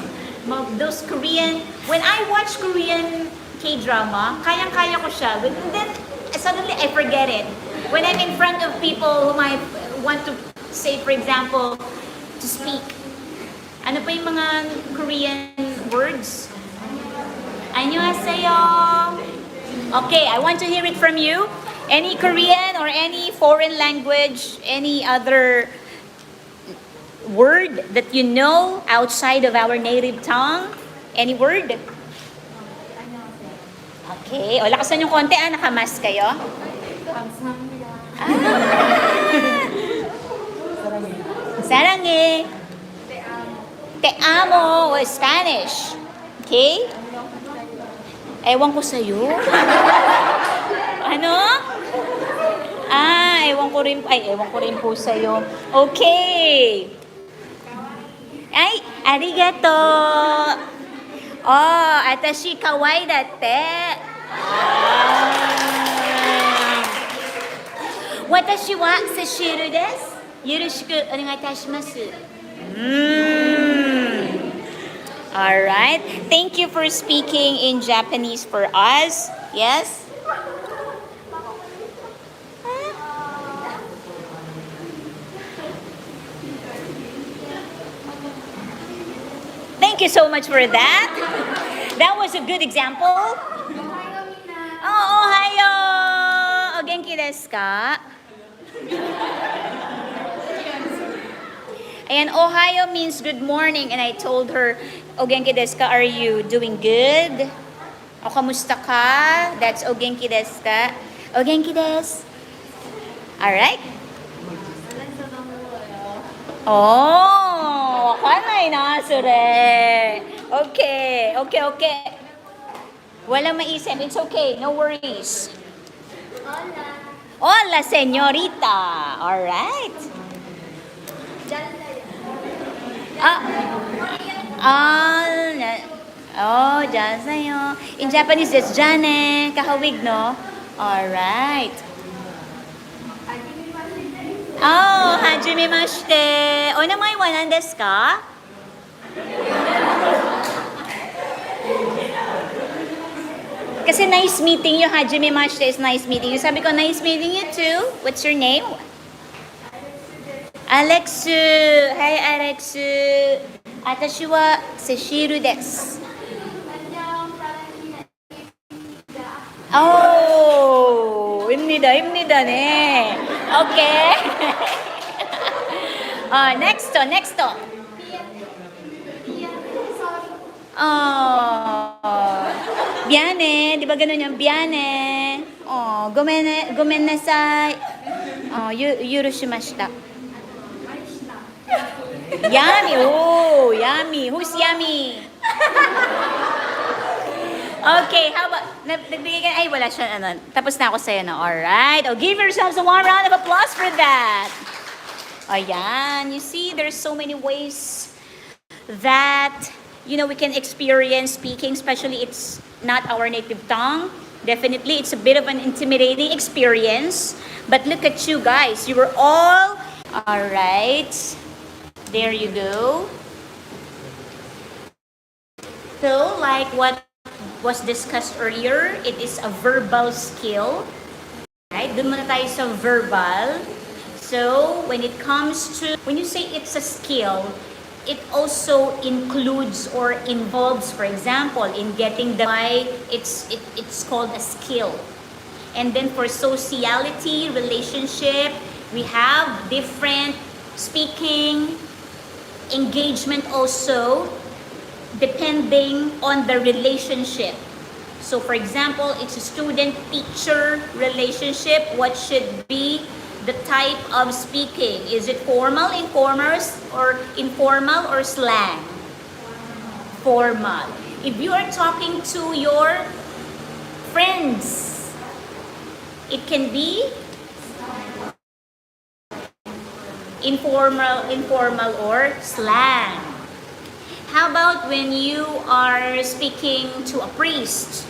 Those Korean, when I watch Korean K-drama, kayang-kaya ko siya. But then, suddenly, I forget it. When I'm in front of people whom I want to say, for example, to speak, ano pa yung mga Korean words? Annyeonghaseyo. Okay, I want to hear it from you. Any Korean or any foreign language, any other word that you know outside of our native tongue? Any word? Okay. O, lakasan yung konti, nakamas kayo. Sarange. Te amo. O, Spanish. Okay? Ewan ko sa'yo. Ano? Ewan ko rin po sa'yo. Okay. Ay, arigato. Oh, atashi kawaii datte. Watashi wa sashiru desu. Yoroshiku onegai itashimasu. Alright. Thank you for speaking in Japanese for us. Yes? Thank you so much for that. That was a good example. Oh, ohayo. O genki desu ka? And ohayo means good morning. And I told her, o genki desu ka? Are you doing good? O kamusta ka? That's o genki desu ka? O genki desu. Alright? Oh, wakanay na, sure. Okay. Walang maisip. It's okay. No worries. Hola, señorita. Alright. Diyan sa'yo. In Japanese, it's Jane. Kahawig, no? Alright. Oh, hajimemashite. Onamai wa nan desu ka? Kasi nice meeting you. Hajimemashite is nice meeting you. Sabi ko, nice meeting you too. What's your name? Alexu. Hi, Alexu. Atashi wa Seshiru desu. Oh, imnida ne. Okay. Next to. Biane, di ba ganun yung biane? Oh, gomen nasai. Oh, yurushimashita. Yummy. Oh, yummy. Who's yummy? Okay, how about, nagbigay ka, ay wala siya, tapos na ako sa'yo na, alright. Oh, give yourselves a warm round of applause for that. Ayan, you see, there's so many ways that, we can experience speaking, especially it's not our native tongue. Definitely, it's a bit of an intimidating experience. But look at you guys, you were all right. There you go. So, like what was discussed earlier, it is a verbal skill. Right? Doon muna tayo sa verbal. So, when you say it's a skill, it also includes or involves, for example, in getting the why it's called a skill. And then for sociality, relationship, we have different speaking, engagement also, depending on the relationship. So for example, it's a student-teacher relationship. What should be the type of speaking. Is it formal, informal, or slang? Formal. If you are talking to your friends, it can be informal or slang. How about when you are speaking to a priest?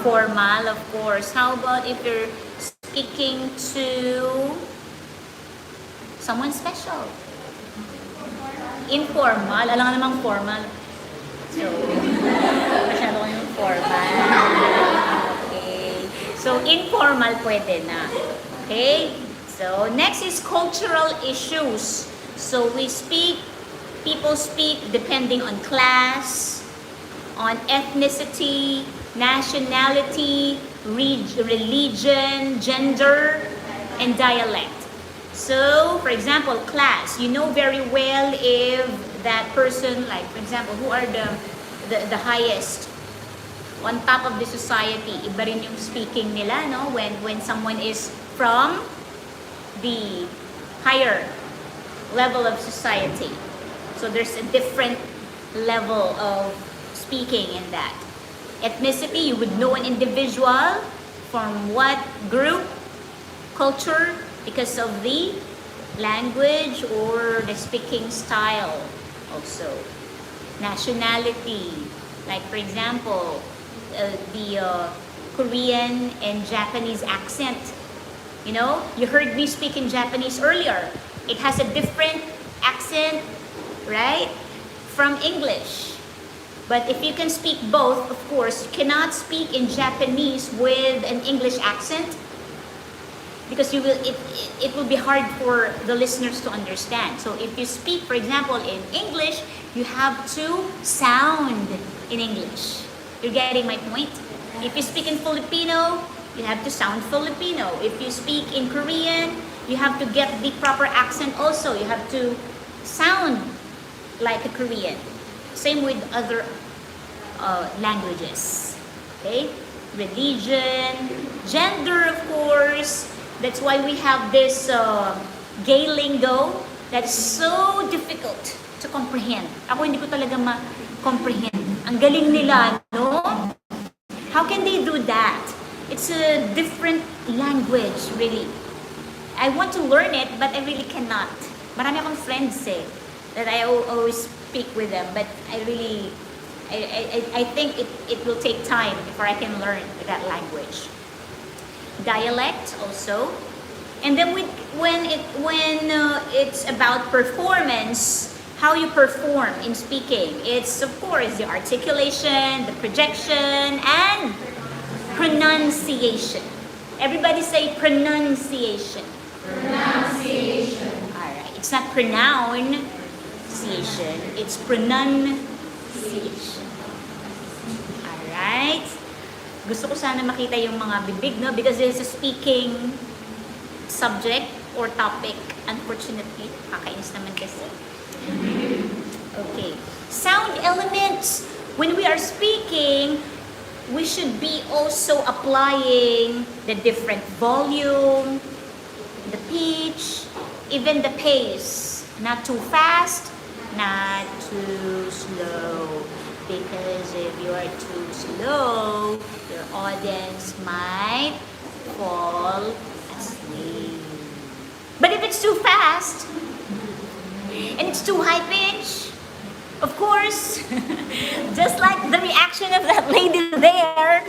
Formal, of course. How about if you're speaking to someone special? Informal. Alam nga namang formal. So, masyado ko yung formal. Okay. So, informal pwede na. Okay? So, next is cultural issues. So, people speak depending on class, on ethnicity, nationality, religion, gender, and dialect. So, for example, class. You know very well if that person, like for example, who are the highest on top of the society. Iba rin yung speaking nila, no? When someone is from the higher level of society. So there's a different level of speaking in that. Ethnicity, you would know an individual from what group, culture, because of the language or the speaking style also. Nationality, like for example, the Korean and Japanese accent. You know, you heard me speak in Japanese earlier. It has a different accent, right, from English. But if you can speak both, of course, you cannot speak in Japanese with an English accent because it will be hard for the listeners to understand. So if you speak, for example, in English, you have to sound in English. You're getting my point? If you speak in Filipino, you have to sound Filipino. If you speak in Korean, you have to get the proper accent also. You have to sound like a Korean. Same with other languages. Okay? Religion, gender, of course. That's why we have this gay lingo that's so difficult to comprehend. Ako hindi ko talaga ma-comprehend. Ang galing nila, no? How can they do that? It's a different language, really. I want to learn it, but I really cannot. Marami akong friends that I always speak with them, but I think it will take time before I can learn that language. Dialect also. And then when it's about performance, how you perform in speaking, it's of course the articulation, the projection, and pronunciation. Everybody say pronunciation. Pronunciation. Alright, it's not pronunciation, it's pronunciation. Alright? Gusto ko sana makita yung mga bibig, no? Because this is a speaking subject or topic. Unfortunately, kakainis naman kasi. Okay. Sound elements. When we are speaking, we should be also applying the different volume, the pitch, even the pace. Not too fast, not too slow. Because if you are too slow, your audience might fall asleep. But if it's too fast, and it's too high pitch, of course, just like the reaction of that lady there,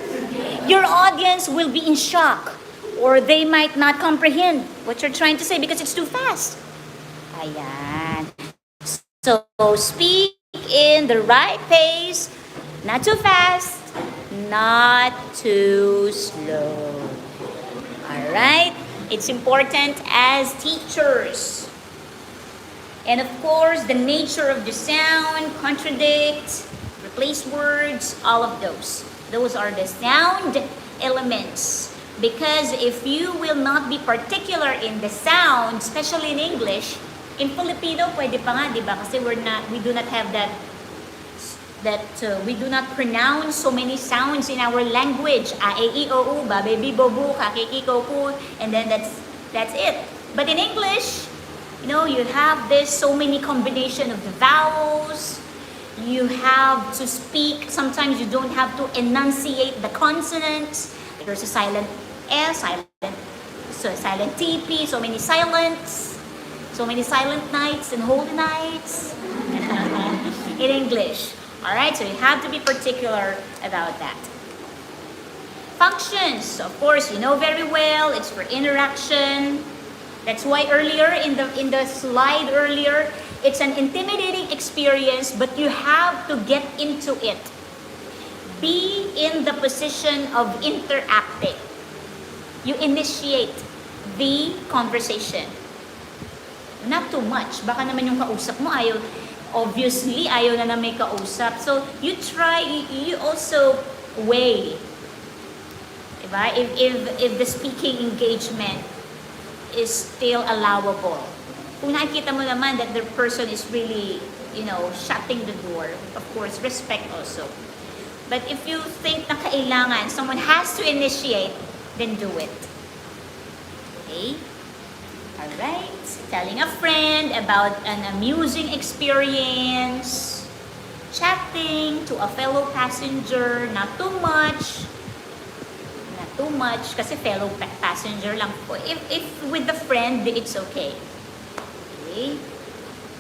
your audience will be in shock or they might not comprehend what you're trying to say because it's too fast. Ayan. So, speak in the right pace, not too fast, not too slow. Alright? It's important as teachers. And of course, the nature of the sound, contradict, replace words, all of those. Those are the sound elements. Because if you will not be particular in the sound, especially in English, in Filipino, pwede pa nga, di ba? Kasi we do not have we do not pronounce so many sounds in our language. A, E, I, O, U, ba, baby, bobu, kakiki, koku, and then That's it. But in English, you have this so many combination of the vowels. You have to speak. Sometimes you don't have to enunciate the consonants. There's a silent S, silent TP, so many silents, so many silent nights and holy nights in English. All right, so you have to be particular about that. Functions, of course, you know very well. It's for interaction. That's why earlier in the slide earlier, it's an intimidating experience, but you have to get into it. Be in the position of interacting. You initiate the conversation. Not too much. Baka naman yung kausap mo obviously ayaw na may kausap. So you try, you also weigh. Diba? If the speaking engagement is still allowable. Kung nakikita mo naman that the person is really, shutting the door, of course, respect also. But if you think na kailangan, someone has to initiate, then do it. Okay? Alright. Telling a friend about an amusing experience. Chatting to a fellow passenger, not too much. Kasi fellow passenger lang po. If with the friend, it's okay. Okay?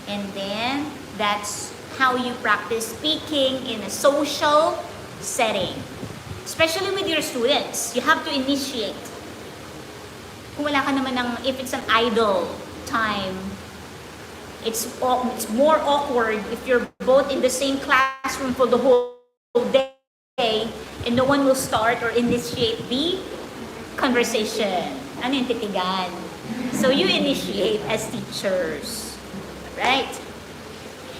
And then, that's how you practice speaking in a social setting. Especially with your students, you have to initiate. Kung wala ka naman if it's an idle time, it's more awkward if you're both in the same classroom for the whole day and no one will start or initiate the conversation. Ano yung titigan? So you initiate as teachers. Right?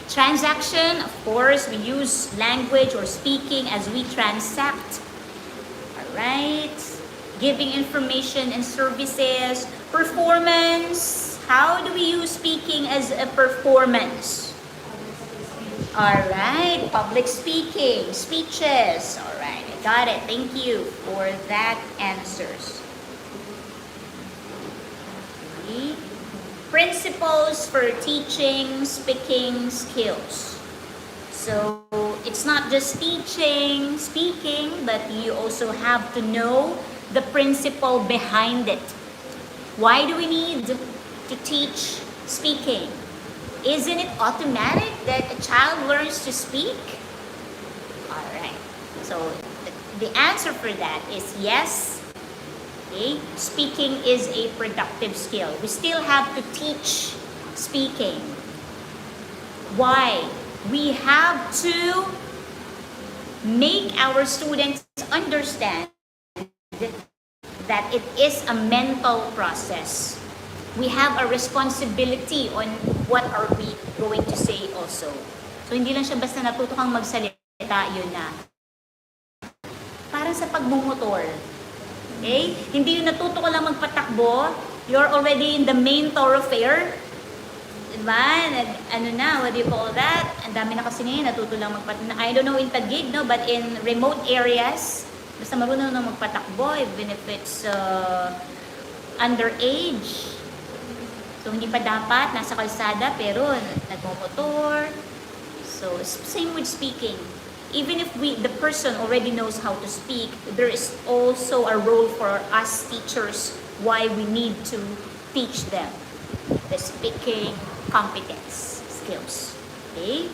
Transaction, of course, we use language or speaking as we transact. Alright? Giving information and services. Performance. How do we use speaking as a performance? Alright, public speaking, speeches. Alright, I got it. Thank you for that answers. Okay. Principles for teaching speaking skills. So, it's not just teaching, speaking, but you also have to know the principle behind it. Why do we need to teach speaking? Isn't it automatic that a child learns to speak? Alright, so the answer for that is yes. Okay? Speaking is a productive skill. We still have to teach speaking. Why? We have to make our students understand that it is a mental process. We have a responsibility on what are we going to say also. So, hindi lang siya basta natuto kang magsalita, yun na. Parang sa pagmumotor. Okay? Hindi yung natuto ka lang magpatakbo, you're already in the main thoroughfare. Diba? What do you call that? Ang dami na kasi ngayon, natuto lang magpatakbo. I don't know in Taguig, no? But in remote areas, basta marunong na magpatakbo, even if it's underage. So, hindi pa dapat nasa kalsada, pero nagmomotor. So, same with speaking. Even if the person already knows how to speak, there is also a role for us teachers why we need to teach them the speaking competence skills. Okay?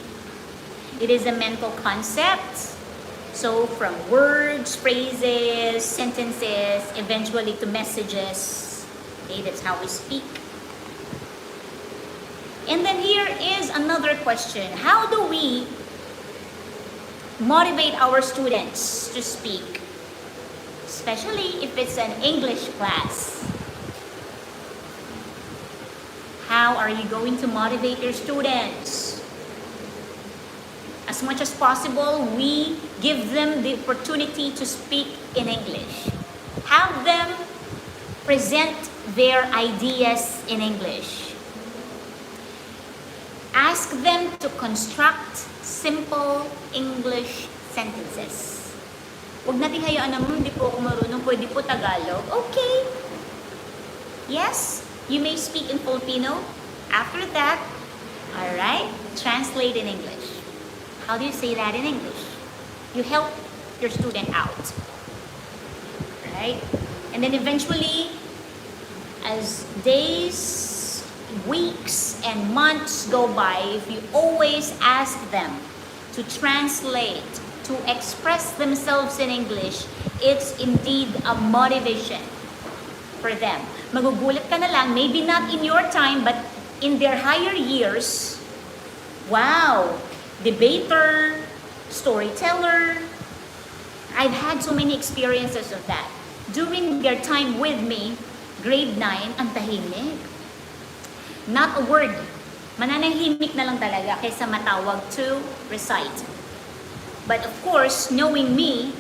It is a mental concept. So, from words, phrases, sentences, eventually to messages. Okay, that's how we speak. And then here is another question. How do we motivate our students to speak? Especially if it's an English class. How are you going to motivate your students? As much as possible, we give them the opportunity to speak in English. Have them present their ideas in English. Ask them to construct simple English sentences. Huwag natin hayaan na, hindi po ako marunong, pwede po Tagalog. Okay. Yes, you may speak in Filipino. After that, all right, translate in English. How do you say that in English? You help your student out, right? And then eventually, as days, weeks, and months go by, if you always ask them to translate, to express themselves in English, it's indeed a motivation for them. Magugulat ka na lang, maybe not in your time, but in their higher years, wow, debater, storyteller, I've had so many experiences of that. During their time with me, grade 9, ang tahimik. Not a word. Mananahimik na lang talaga kaysa matawag to recite. But of course, knowing me,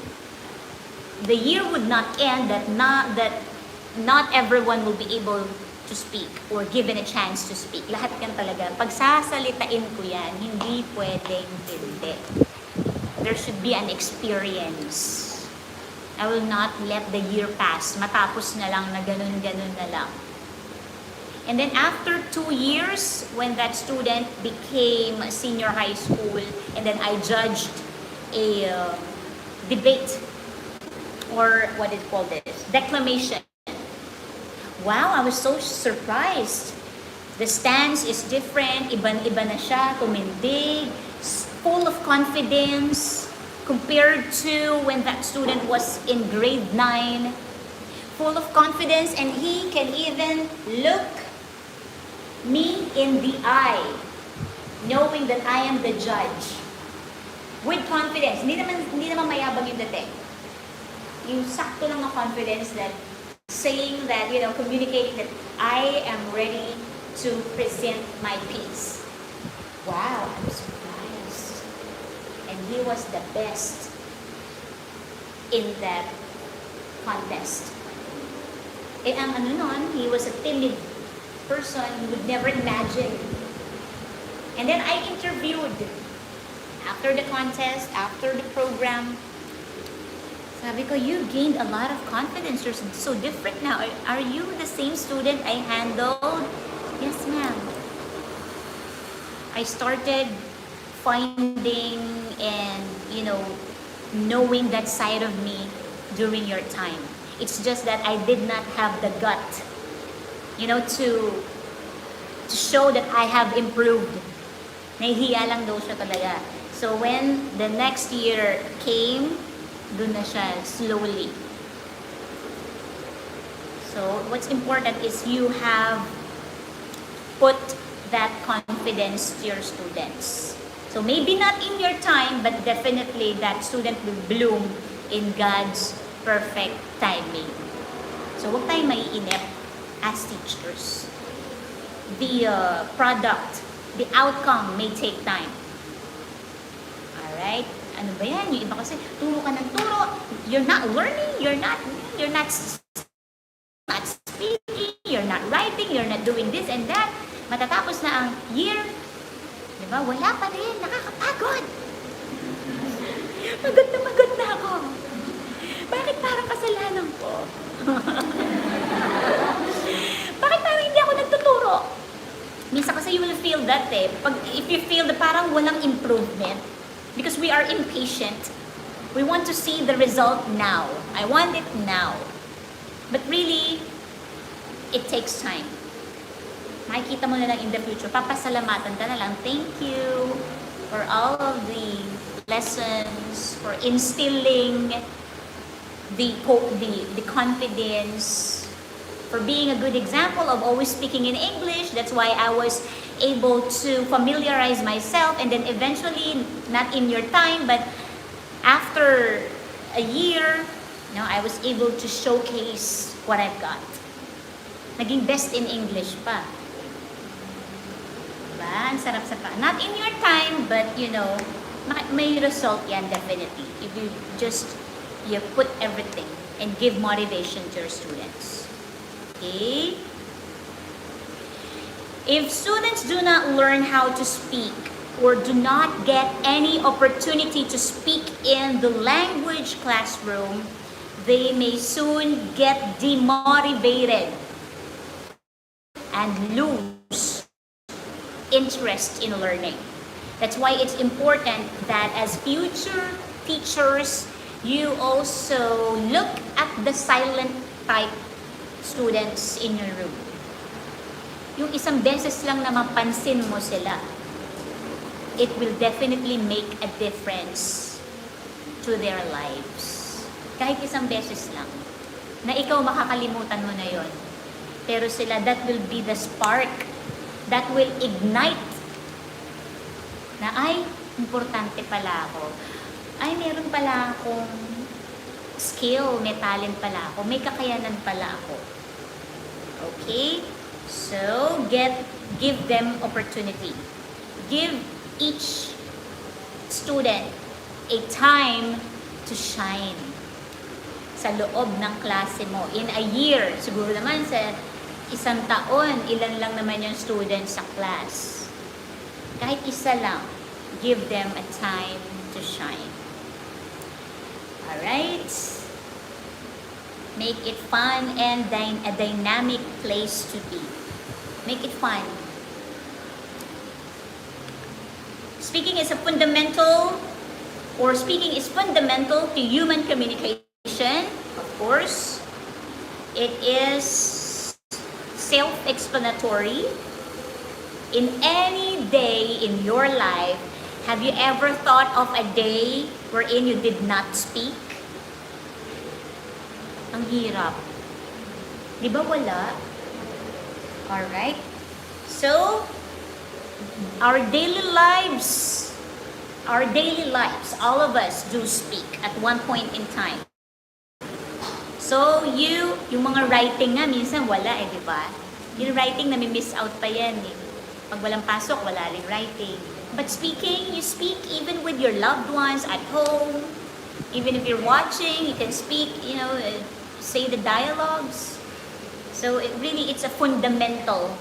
the year would not end that not everyone will be able to speak or given a chance to speak. Lahat yan talaga. Pag sasalitain ko yan, hindi pwedeng hindi. There should be an experience. I will not let the year pass. Matapos na lang na ganun-ganun na lang. And then after 2 years, when that student became senior high school, and then I judged a debate, or what is called this, declamation. Wow, I was so surprised. The stance is different, iba na siya, tumindig, full of confidence, compared to when that student was in grade 9, full of confidence, and he can even look me in the eye, knowing that I am the judge. With confidence, hindi naman mayabang yung dating. Yung sakto lang na confidence that saying that, communicating that I am ready to present my piece. Wow, I was surprised. And he was the best in that contest. Eh, ang he was a timid person, you would never imagine. And then I interviewed after the contest, after the program. Sabi ko, you gained a lot of confidence. You're so different now. Are you the same student I handled? Yes, ma'am. I started finding and, knowing that side of me during your time. It's just that I did not have the gut, to show that I have improved. Nahihiya lang daw siya talaga. So when the next year came, dun na siya slowly. So what's important is you have put that confidence to your students. So maybe not in your time, but definitely that student will bloom in God's perfect timing. So huwag tayong maiinip as teachers. The product, the outcome may take time. Alright? Ano ba yan? Yung iba kasi, turo ka ng turo. You're not learning. You're not speaking. You're not writing. You're not doing this and that. Matatapos na ang year. Diba? Wala pa rin. Nakakapagod. Magod na ako. Bakit parang kasalanan ko? Bakit parang hindi ako nagtuturo? Minsan kasi you will feel that if you feel that parang walang improvement, because we are impatient, we want to see the result now. I want it now. But really, it takes time. Makikita mo na lang in the future. Papasalamatan ka na lang. Thank you for all of the lessons, for instilling the confidence, for being a good example of always speaking in English. That's why I was able to familiarize myself, and then eventually, not in your time, but after a year, I was able to showcase what I've got. Naging best in English pa. Diba? Ang sarap sa pa. Not in your time, but may result yan definitely. If you put everything and give motivation to your students. Okay? If students do not learn how to speak or do not get any opportunity to speak in the language classroom, they may soon get demotivated and lose interest in learning. That's why it's important that as future teachers, you also look at the silent type students in your room. Yung isang beses lang na mapansin mo sila, it will definitely make a difference to their lives. Kahit isang beses lang, na ikaw makakalimutan mo na yon. Pero sila, that will be the spark that will ignite na ay, importante pala ako. Ay, meron pala akong skill, may talent pala ako, may kakayanan pala ako. Okay? So, give them opportunity. Give each student a time to shine sa loob ng klase mo. In a year, siguro naman sa isang taon, ilan lang naman yung students sa class. Kahit isa lang, give them a time to shine. Alright? Make it fun and a dynamic place to be. Make it fun. Speaking is fundamental to human communication. Of course, it is self-explanatory. In any day in your life, have you ever thought of a day wherein you did not speak? Ang hirap. Di ba wala? Alright? So, our daily lives, all of us do speak at one point in time. So, yung mga writing nga, minsan wala di ba? Yung writing, nami-miss out pa yan Pag walang pasok, wala rin writing. But speaking, you speak even with your loved ones at home. Even if you're watching, you can speak, say the dialogues. So it's a fundamental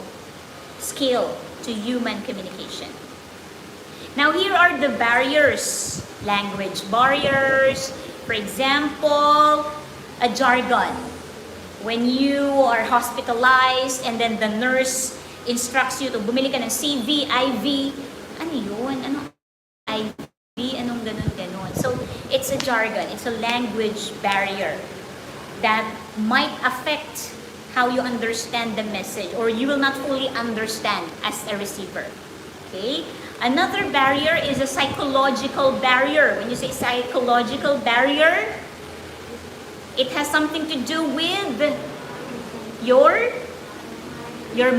skill to human communication. Now here are the barriers. Language barriers. For example, a jargon. When you are hospitalized and then the nurse instructs you to bumili ka ng CV, IV. Ano yun? Anong IV? Anong ganun? So, it's a jargon. It's a language barrier that might affect how you understand the message or you will not fully understand as a receiver. Okay? Another barrier is a psychological barrier. When you say psychological barrier, it has something to do with your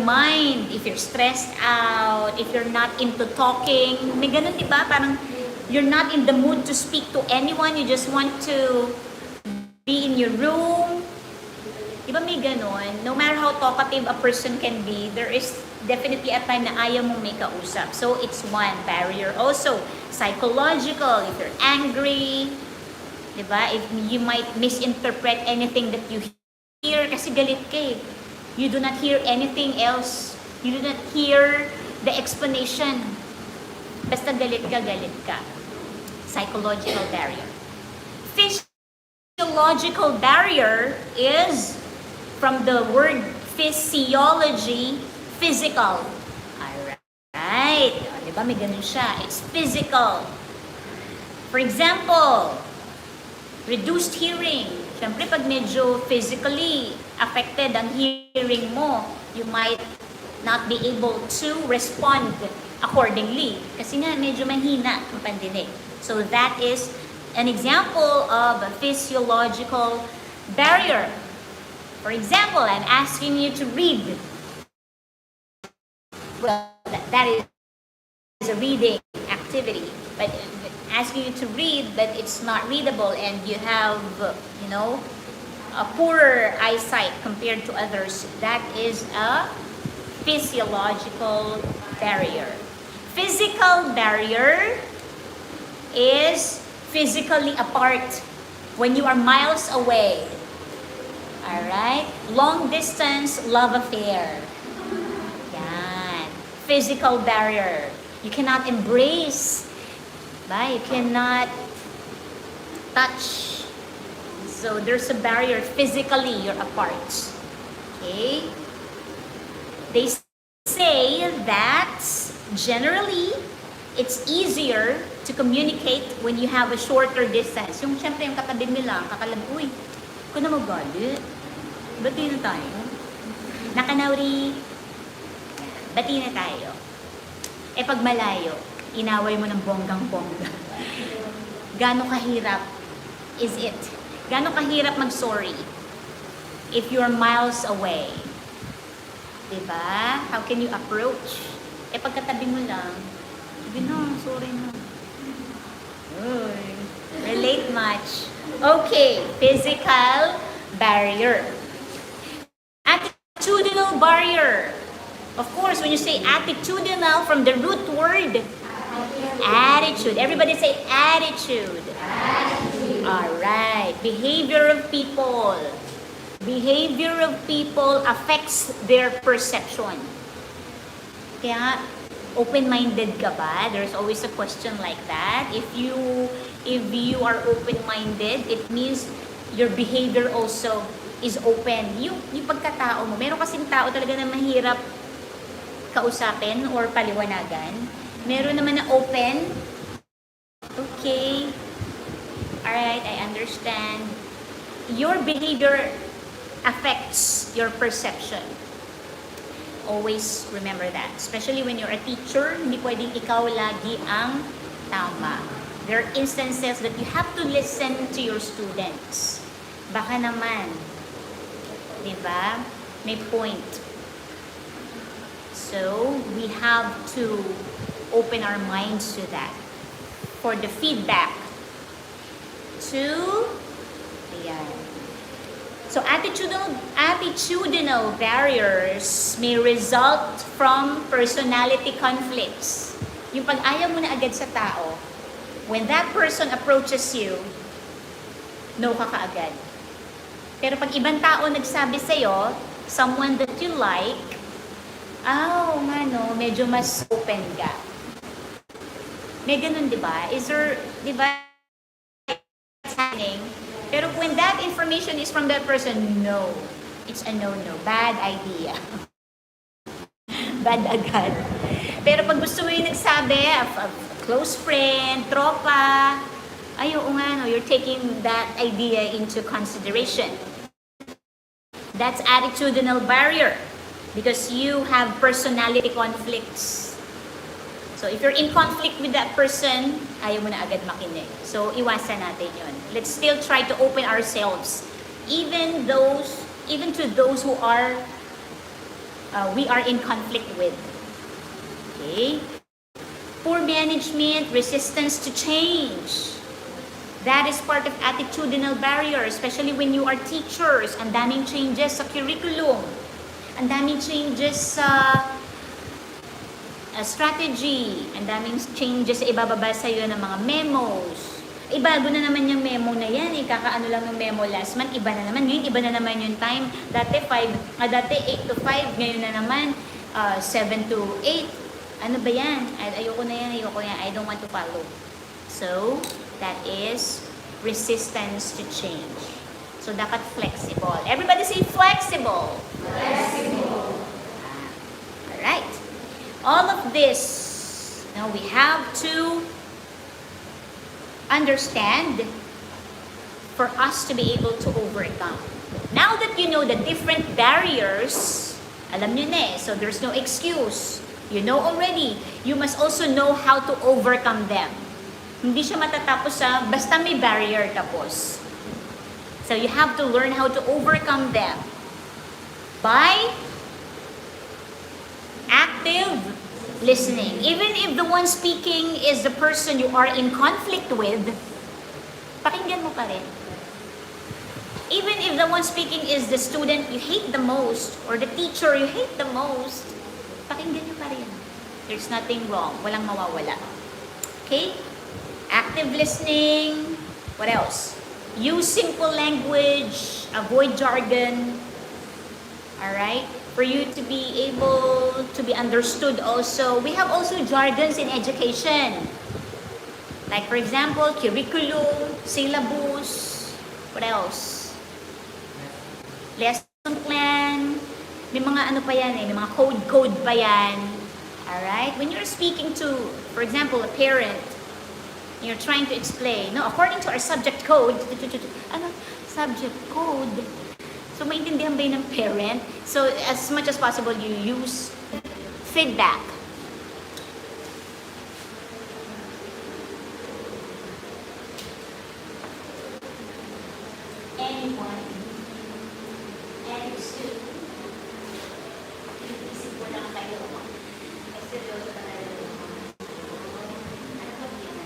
mind. If you're stressed out, if you're not into talking, may ganun diba? Parang you're not in the mood to speak to anyone, you just want to be in your room. Diba may ganun? No matter how talkative a person can be, there is definitely a time na ayaw mong may kausap. So it's one barrier. Also, psychological, if you're angry, diba? If you might misinterpret anything that you hear kasi galit ka You do not hear anything else. You do not hear the explanation. Basta galit ka. Psychological barrier. Physiological barrier is from the word physiology, physical. Alright. Diba may ganun siya. It's physical. For example, reduced hearing. Siyempre, pag medyo physically affected ang hearing mo, you might not be able to respond accordingly. Kasi nga, medyo mahina ang pandinig. So that is an example of a physiological barrier. For example, I'm asking you to read. Well, that is a reading activity. But asking you to read, but it's not readable and you have, a poorer eyesight compared to others, that is a physiological barrier. Physical barrier is physically apart when you are miles away. Alright? Long distance love affair. Yan. Physical barrier. You cannot embrace. You cannot touch. So there's a barrier physically, you're apart. Okay? They say that generally, it's easier to communicate when you have a shorter distance. Yung syempre, yung katabi mo lang, uy, ko na magali. Bati na tayo. Nakanauri. Bati na tayo. Eh pag malayo, inaway mo ng bonggang-bongga. Gano'ng kahirap is it? Gano'ng kahirap mag-sorry if you're miles away? Diba? How can you approach? Eh pagkatabi mo lang, sabi na, sorry na. Uy, relate much. Okay, physical barrier. Attitudinal barrier. Of course, when you say attitudinal from the root word, attitude. Everybody say attitude. Alright. Behavior of people. Behavior of people affects their perception. Kaya, open-minded ka ba? There's always a question like that. If you are open-minded, it means your behavior also is open. Yung pagkatao mo, meron kasing tao talaga na mahirap kausapin or paliwanagan. Meron naman na open. Okay. Alright, I understand. Your behavior affects your perception. Always remember that. Especially when you're a teacher, hindi pwedeng ikaw lagi ang tama. There are instances that you have to listen to your students. Baka naman, di ba? May point. So, we have to open our minds to that. For the feedback to, ayan. So, attitudinal barriers may result from personality conflicts. Yung pag ayaw mo na agad sa tao, when that person approaches you, no ka kaagad. Pero pag ibang tao nagsabi sa'yo, someone that you like, medyo mas open ka. May ganun, di ba? Is there, di ba, it's happening? Pero when that information is from that person, no. It's a no-no. Bad idea. Bad agad. Pero pag gusto mo yung nagsabi, a close friend, tropa, you're taking that idea into consideration. That's attitudinal barrier. Because you have personality conflicts. So, if you're in conflict with that person, ayaw mo na agad makinig. So, iwasan natin yun. Let's still try to open ourselves. Even to those who are, we are in conflict with. Okay? Poor management, resistance to change. That is part of attitudinal barrier, especially when you are teachers. Ang daming changes sa curriculum. Ang daming changes sa strategy. Ang daming changes sa ibababa sa'yo ng mga memos. Bago na naman yung memo na yan. Kakaano lang ng memo last month. Iba na naman. Ngayon, iba na naman yung time. Dati 8 to 5. Ngayon na naman 7 to 8. Ano ba yan? Ayoko na yan. I don't want to follow. So, that is resistance to change. So, dapat flexible. Everybody say flexible. Flexible. Alright. All of this, now we have to understand for us to be able to overcome. Now that you know the different barriers, alam nyo na so there's no excuse. You know already. You must also know how to overcome them. Hindi siya matatapos sa basta may barrier tapos. So you have to learn how to overcome them by active listening. Even if the one speaking is the person you are in conflict with, pakinggan mo pa rin. Even if the one speaking is the student you hate the most or the teacher you hate the most, pakinggan nyo pa rin. There's nothing wrong. Walang mawawala. Okay? Active listening. What else? Use simple language. Avoid jargon. Alright? For you to be able to be understood also. We have also jargons in education. Like for example, curriculum, syllabus. What else? Lesson plan. May mga ano pa yan may mga code pa yan. Alright? When you're speaking to, for example, a parent, you're trying to explain, no, according to our subject code, ano? Subject code. So, maintindihan ba yun ng parent? So, as much as possible, you use feedback. Anyone? And two. Isip ko lang kayo. Kasi seryoso na kayo. Ano ba yun?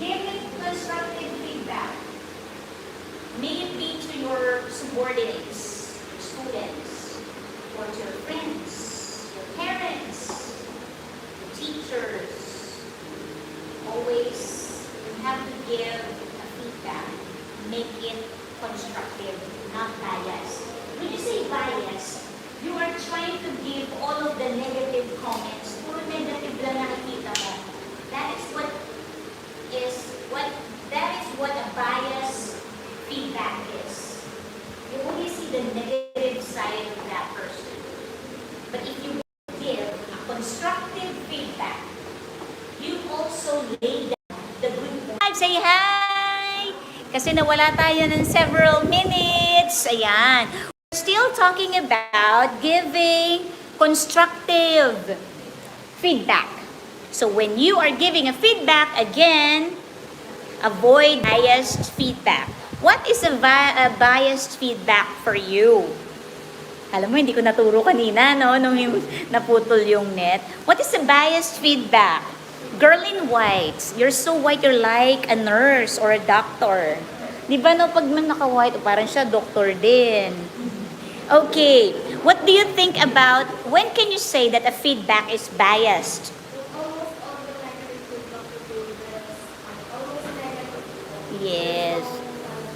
Giving constructive feedback. May it be to your subordinates, your students, or to your friends, your parents, your teachers. Always you have to give a feedback. Make it constructive, not biased. When you say bias, you are trying to give all of the negative comments. Puro negative lang nakikita mo. That is what a biased feedback is. You only see the negative side of that person. But if you give a constructive feedback, you also lay down the good point. Say hi! Kasi nawala tayo ng several minutes. Ayan. We're still talking about giving constructive feedback. So when you are giving a feedback, again, avoid biased feedback. What is a biased feedback for you? Alam mo, hindi ko naturo kanina, no? Nung naputol yung net. What is a biased feedback? Girl in white. You're so white, you're like a nurse or a doctor. Di ba, no? Pag man naka-white, parang siya doktor din. Okay. What do you think about, when can you say that a feedback is biased? Almost all the negative feedback will be this. Almost negative. Yes.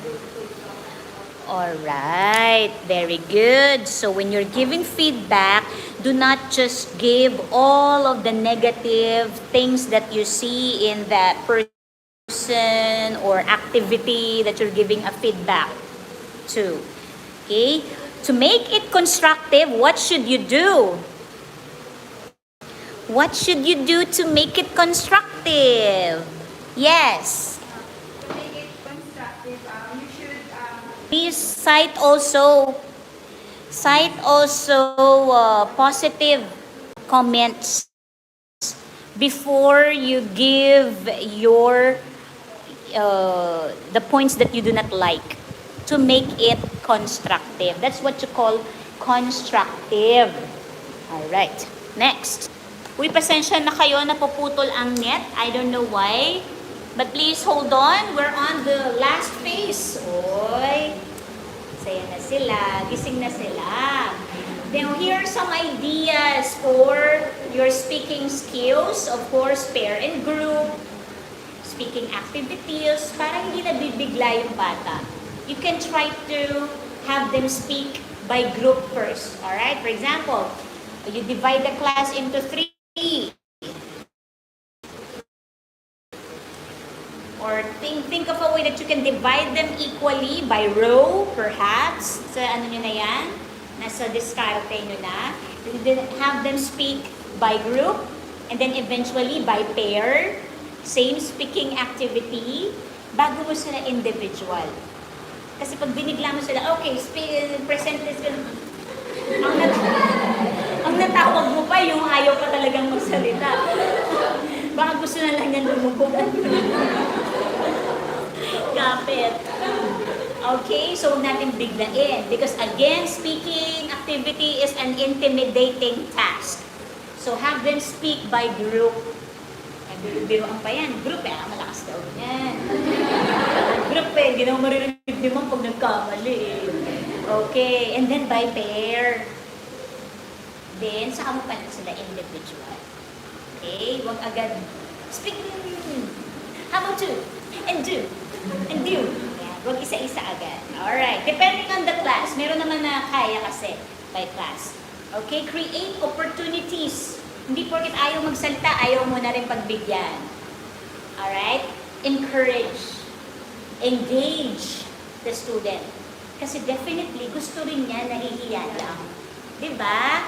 Good feedback. Alright, very good. So when you're giving feedback, do not just give all of the negative things that you see in that person or activity that you're giving a feedback to. Okay? To make it constructive, what should you do? What should you do to make it constructive? Yes. To make it constructive, you should Please cite also positive comments before you give your the points that you do not like to make it constructive. That's what you call constructive. All right. Next. Uy, pasensya na kayo, napuputol ang net. I don't know why. But please hold on. We're on the last phase. Oy. Saya na sila. Gising na sila. Now, here are some ideas for your speaking skills. Of course, pair and group. Speaking activities. Para hindi nabibigla yung bata. You can try to have them speak by group first. Alright? For example, you divide the class into 3. Or think of a way that you can divide them equally by row, perhaps. Sa ano nyo na yan? Nasa diskarte nyo na. Then have them speak by group, and then eventually by pair. Same speaking activity, bago mo sila individual. Kasi pag binigla mo sila, okay, present this. Ang natawag mo pa, yung ayaw pa talagang magsalita. Baka gusto na lang yan lumubugan. Kapit. Okay, so huwag natin biglain. Because again, speaking activity is an intimidating task. So have them speak by group. Biruan pa yan. Group malakas daw yan. Group hindi naman maririnig naman pag nagkamali Okay, and then by pair. Then, saka mo pa sila individual. Okay, huwag agad. Speak. How about two? And do. And do. Yan, huwag isa-isa agad. Alright, depending on the class. Meron naman na kaya kasi by class. Okay, create opportunities. Hindi porket ayaw magsalita, ayaw mo na rin pagbigyan. Alright? Encourage. Engage the student. Kasi definitely, gusto rin niya, nahihiya lang. Diba?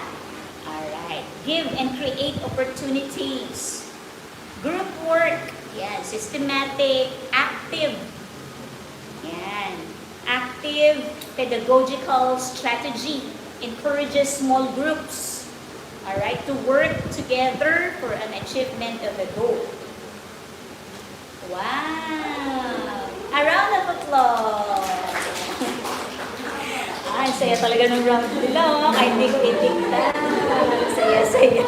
Alright. Give and create opportunities. Group work. Yan. Systematic. Active. Yan. Active pedagogical strategy. Encourages small groups. Alright. To work together for an achievement of a goal. Wow! A round of applause! Ay, saya talaga ng round nila. Kahit hindi ko itignan. Saya-saya.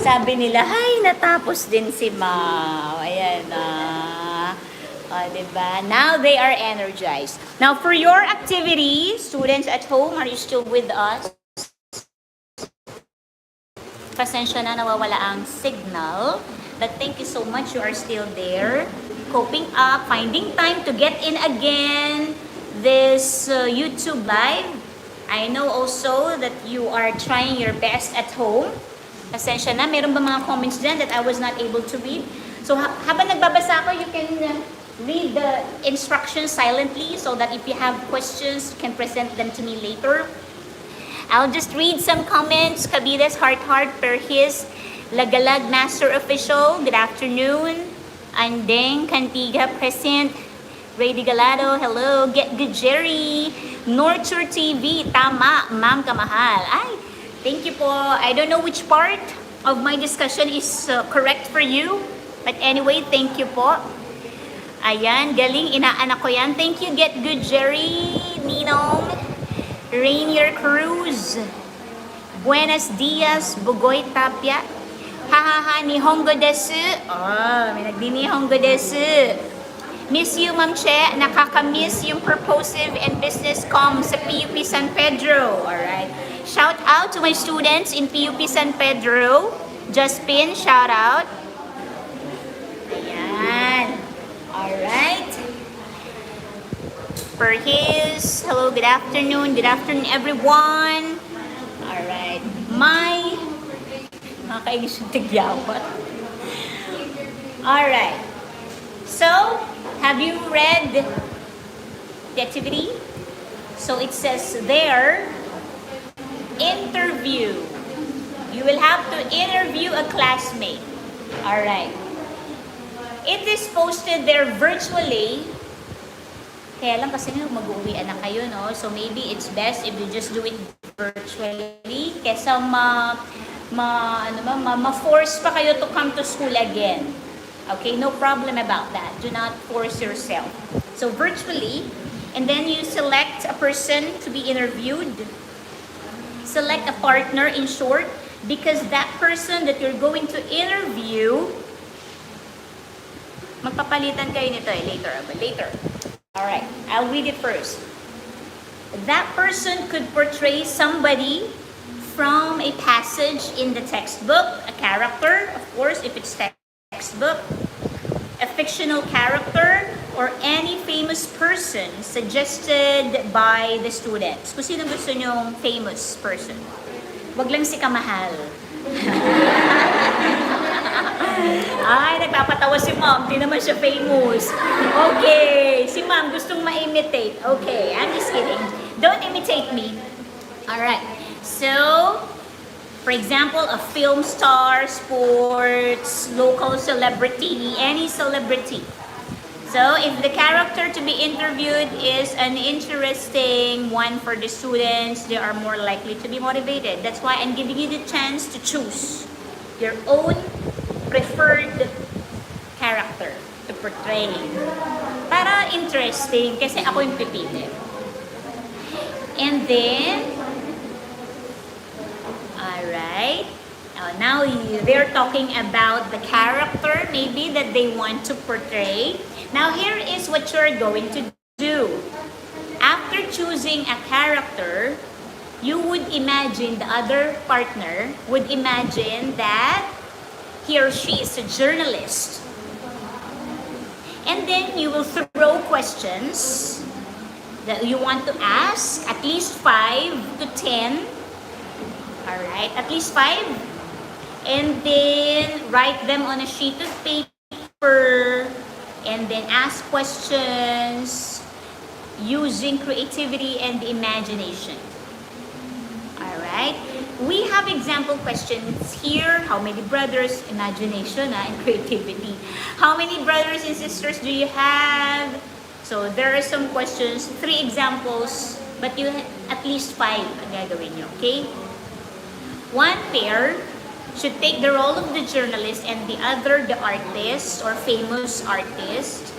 Sabi nila, ay, natapos din si Ma'am. Ayan na. Diba? Now they are energized. Now, for your activity, students at home, are you still with us? Pasensya na, nawawala ang signal. But thank you so much, you are still there. Coping up, finding time to get in again this YouTube live. I know also that you are trying your best at home. Pasensya na, meron ba mga comments dyan that I was not able to read? So habang nagbabasa ako, you can read the instructions silently so that if you have questions, you can present them to me later. I'll just read some comments. Cabides Heart Perhis, Lagalag Master Official, good afternoon. Andeng Cantiga present. Brady Galado, hello. Get Good Jerry. Nurture TV, tama, Ma'am Kamahal. Ay, thank you po. I don't know which part of my discussion is correct for you. But anyway, thank you po. Ayan, galing, inaanak ko yan. Thank you, Get Good Jerry, Ninong, Rainier Cruz, Buenos Dias, Bugoy Tapia, hahaha, Nihongo desu. May nagdi-Nihongo desu. Miss you, Ma'am Che. Nakaka-miss yung purposive and business comm sa PUP San Pedro. Alright. Shout out to my students in PUP San Pedro. Jaspin, shout out. Ayan. Alright. Perhis, hello, good afternoon. Good afternoon, everyone. Alright. Nakakainis yung tigyawat. Alright. So, have you read the activity? So it says there, interview. You will have to interview a classmate. Alright. It is posted there virtually. Kaya lang kasi mag-uwian na kayo, no? So maybe it's best if you just do it virtually kesa ma-force pa kayo to come to school again. Okay, no problem about that. Do not force yourself. So virtually, and then you select a person to be interviewed. Select a partner, in short, because that person that you're going to interview, magpapalitan kayo nito later. Alright, I'll read it first. That person could portray somebody from a passage in the textbook, a character, of course, if it's textbook, a fictional character, or any famous person suggested by the students. Kung sino gusto nyong famous person. Wag lang si Kamahal. Ay, nagpapatawa si Ma'am. Di naman siya famous. Okay. Si Ma'am gustong ma-imitate. Okay, I'm just kidding. Don't imitate me. Alright. So, for example, a film star, sports, local celebrity, any celebrity. So, if the character to be interviewed is an interesting one for the students, they are more likely to be motivated. That's why I'm giving you the chance to choose your own preferred character to portray. Para interesting, kasi ako yung pipili. And then, alright. Now they're talking about the character maybe that they want to portray. Now here is what you're going to do. After choosing a character, you would imagine the other partner would imagine that he or she is a journalist. And then you will throw questions that you want to ask, at least 5 to 10. Alright, at least 5. And then write them on a sheet of paper. And then ask questions. using creativity and imagination. Alright? We have example questions here. How many brothers? Imagination and creativity. How many brothers and sisters do you have? So there are some questions, 3 examples, but you at least 5 ang gagawin nyo, okay? One pair should take the role of the journalist and the other the artist or famous artist.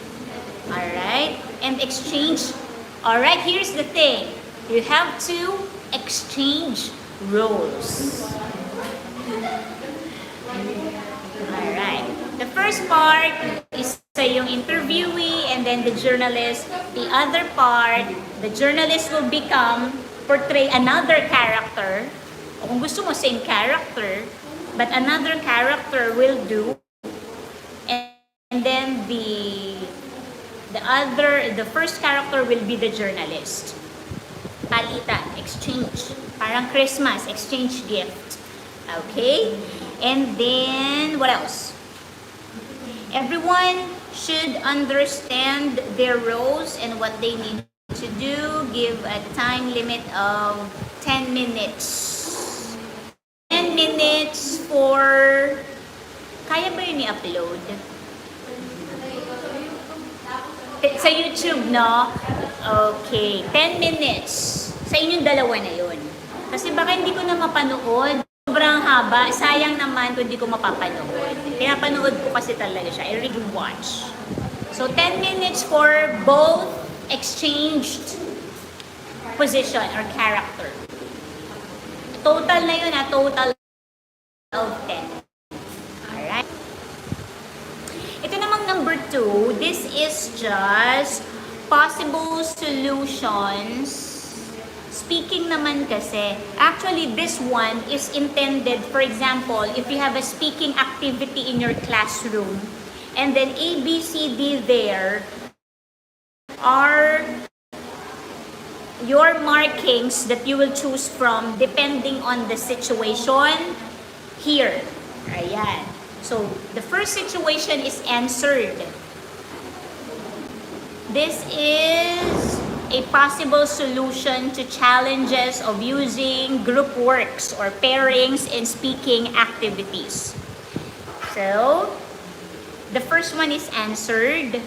Alright? And exchange. Alright, here's the thing. You have to exchange roles. Alright. The first part is yung interviewee and then the journalist. The other part, the journalist will portray another character. O kung gusto mo, same character, but another character will do. And then the first character will be the journalist. Palitan, exchange. Parang Christmas, exchange gift. Okay? And then, what else? Everyone should understand their roles and what they need to do. Give a time limit of 10 minutes. 10 minutes for... Kaya ba yun i-upload? Sa YouTube, no? Okay. 10 minutes. Sa inyong dalawa na yun. Kasi baka hindi ko na mapanood. Sobrang haba. Sayang naman kung hindi ko mapapanood. Pinapanood ko kasi talaga siya. I really watch. So, 10 minutes for both exchanged position or character. Total na yun, total of 10. Alright? Ito namang number 2, this is just possible solutions. Speaking naman kasi, actually this one is intended, for example, if you have a speaking activity in your classroom, and then A, B, C, D there are your markings that you will choose from depending on the situation here. Ayan. So, the first situation is answered. This is a possible solution to challenges of using group works or pairings in speaking activities. So, the first one is answered.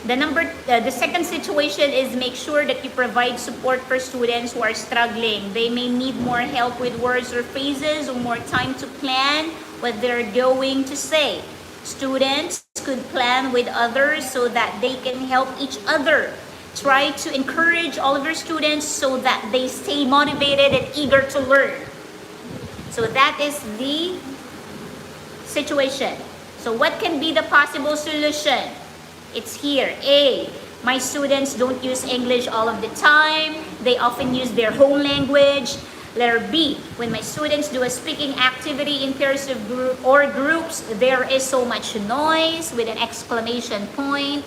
The second situation is make sure that you provide support for students who are struggling. They may need more help with words or phrases or more time to plan what they're going to say. Students could plan with others so that they can help each other. Try to encourage all of your students so that they stay motivated and eager to learn. So that is the situation. So what can be the possible solution? It's here. A, my students don't use English all of the time. They often use their home language. Letter B, when my students do a speaking activity in pairs of groups, there is so much noise with an exclamation point.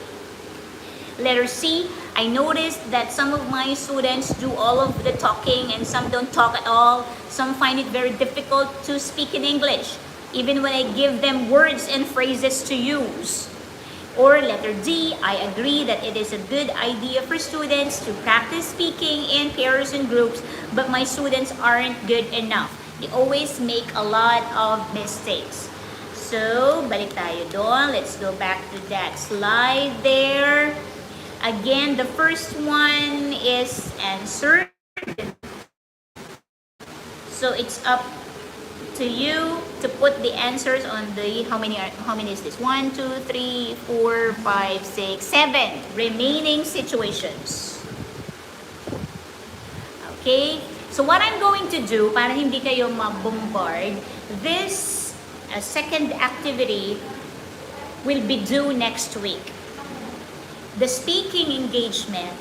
Letter C, I noticed that some of my students do all of the talking and some don't talk at all. Some find it very difficult to speak in English, even when I give them words and phrases to use. Or letter D, I agree that it is a good idea for students to practice speaking in pairs and groups, but my students aren't good enough. They always make a lot of mistakes. So, balik tayo doon. Let's go back to that slide there. Again, the first one is answered. So, it's up to you to put the answers on the how many is this? 1, 2, 3, 4, 5, 6, 7 remaining situations. Okay? So what I'm going to do para hindi kayo mabombard, this second activity will be due next week. The speaking engagement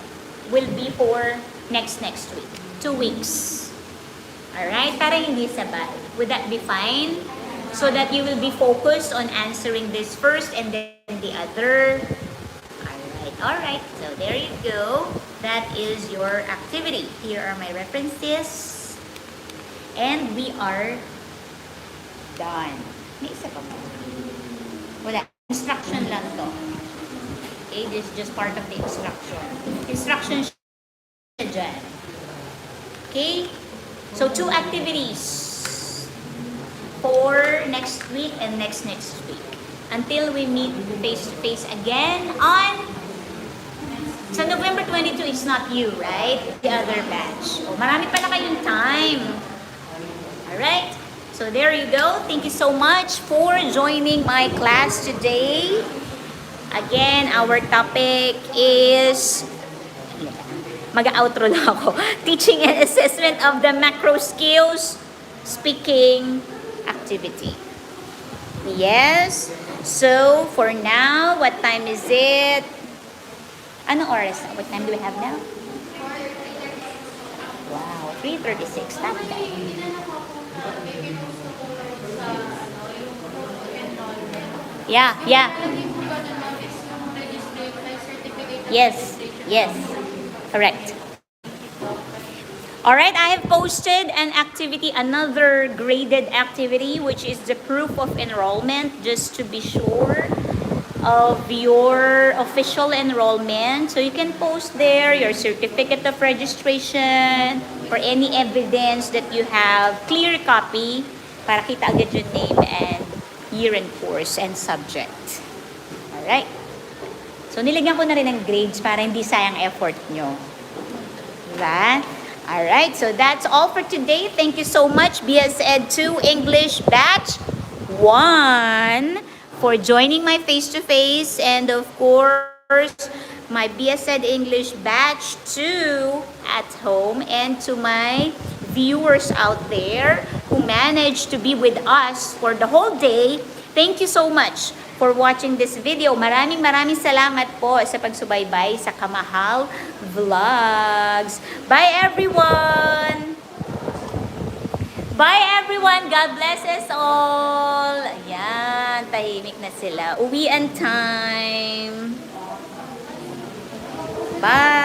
will be for next week. 2 weeks. Alright? Para hindi sabay. Would that be fine? So that you will be focused on answering this first and then the other. Alright. So there you go. That is your activity. Here are my references. And we are done. May isa pa mo. Wala. Instruction lang to. Okay, this is just part of the instruction. Instruction siya dyan. Okay? So, 2 activities for next week and next week. Until we meet face-to-face again on... Sa November 22, it's not you, right? The other batch. Oh, marami pala kayong time. Alright? So, there you go. Thank you so much for joining my class today. Again, our topic is... Mag-outro na ako. Teaching and assessment of the macro skills speaking activity. Yes. So, for now, what time is it? Anong oras na? What time do we have now? Wow, 3:36. Not bad. Yeah. Yes. Correct. Alright, I have posted an activity, another graded activity, which is the proof of enrollment, just to be sure of your official enrollment. So you can post there your certificate of registration or any evidence that you have, clear copy, para kita agad yung name and year and course and subject. Alright. So, nilagyan ko na rin ng grades para hindi sayang effort nyo. Diba? Alright, so that's all for today. Thank you so much, BS Ed 2 English Batch 1, for joining my face-to-face, and of course, my BS Ed English Batch 2 at home, and to my viewers out there who managed to be with us for the whole day. Thank you so much for watching this video. Maraming salamat po sa pagsubaybay sa Kamahal Vlogs. Bye everyone! Bye everyone! God bless us all! Ayan, tahimik na sila. Uwian time! Bye!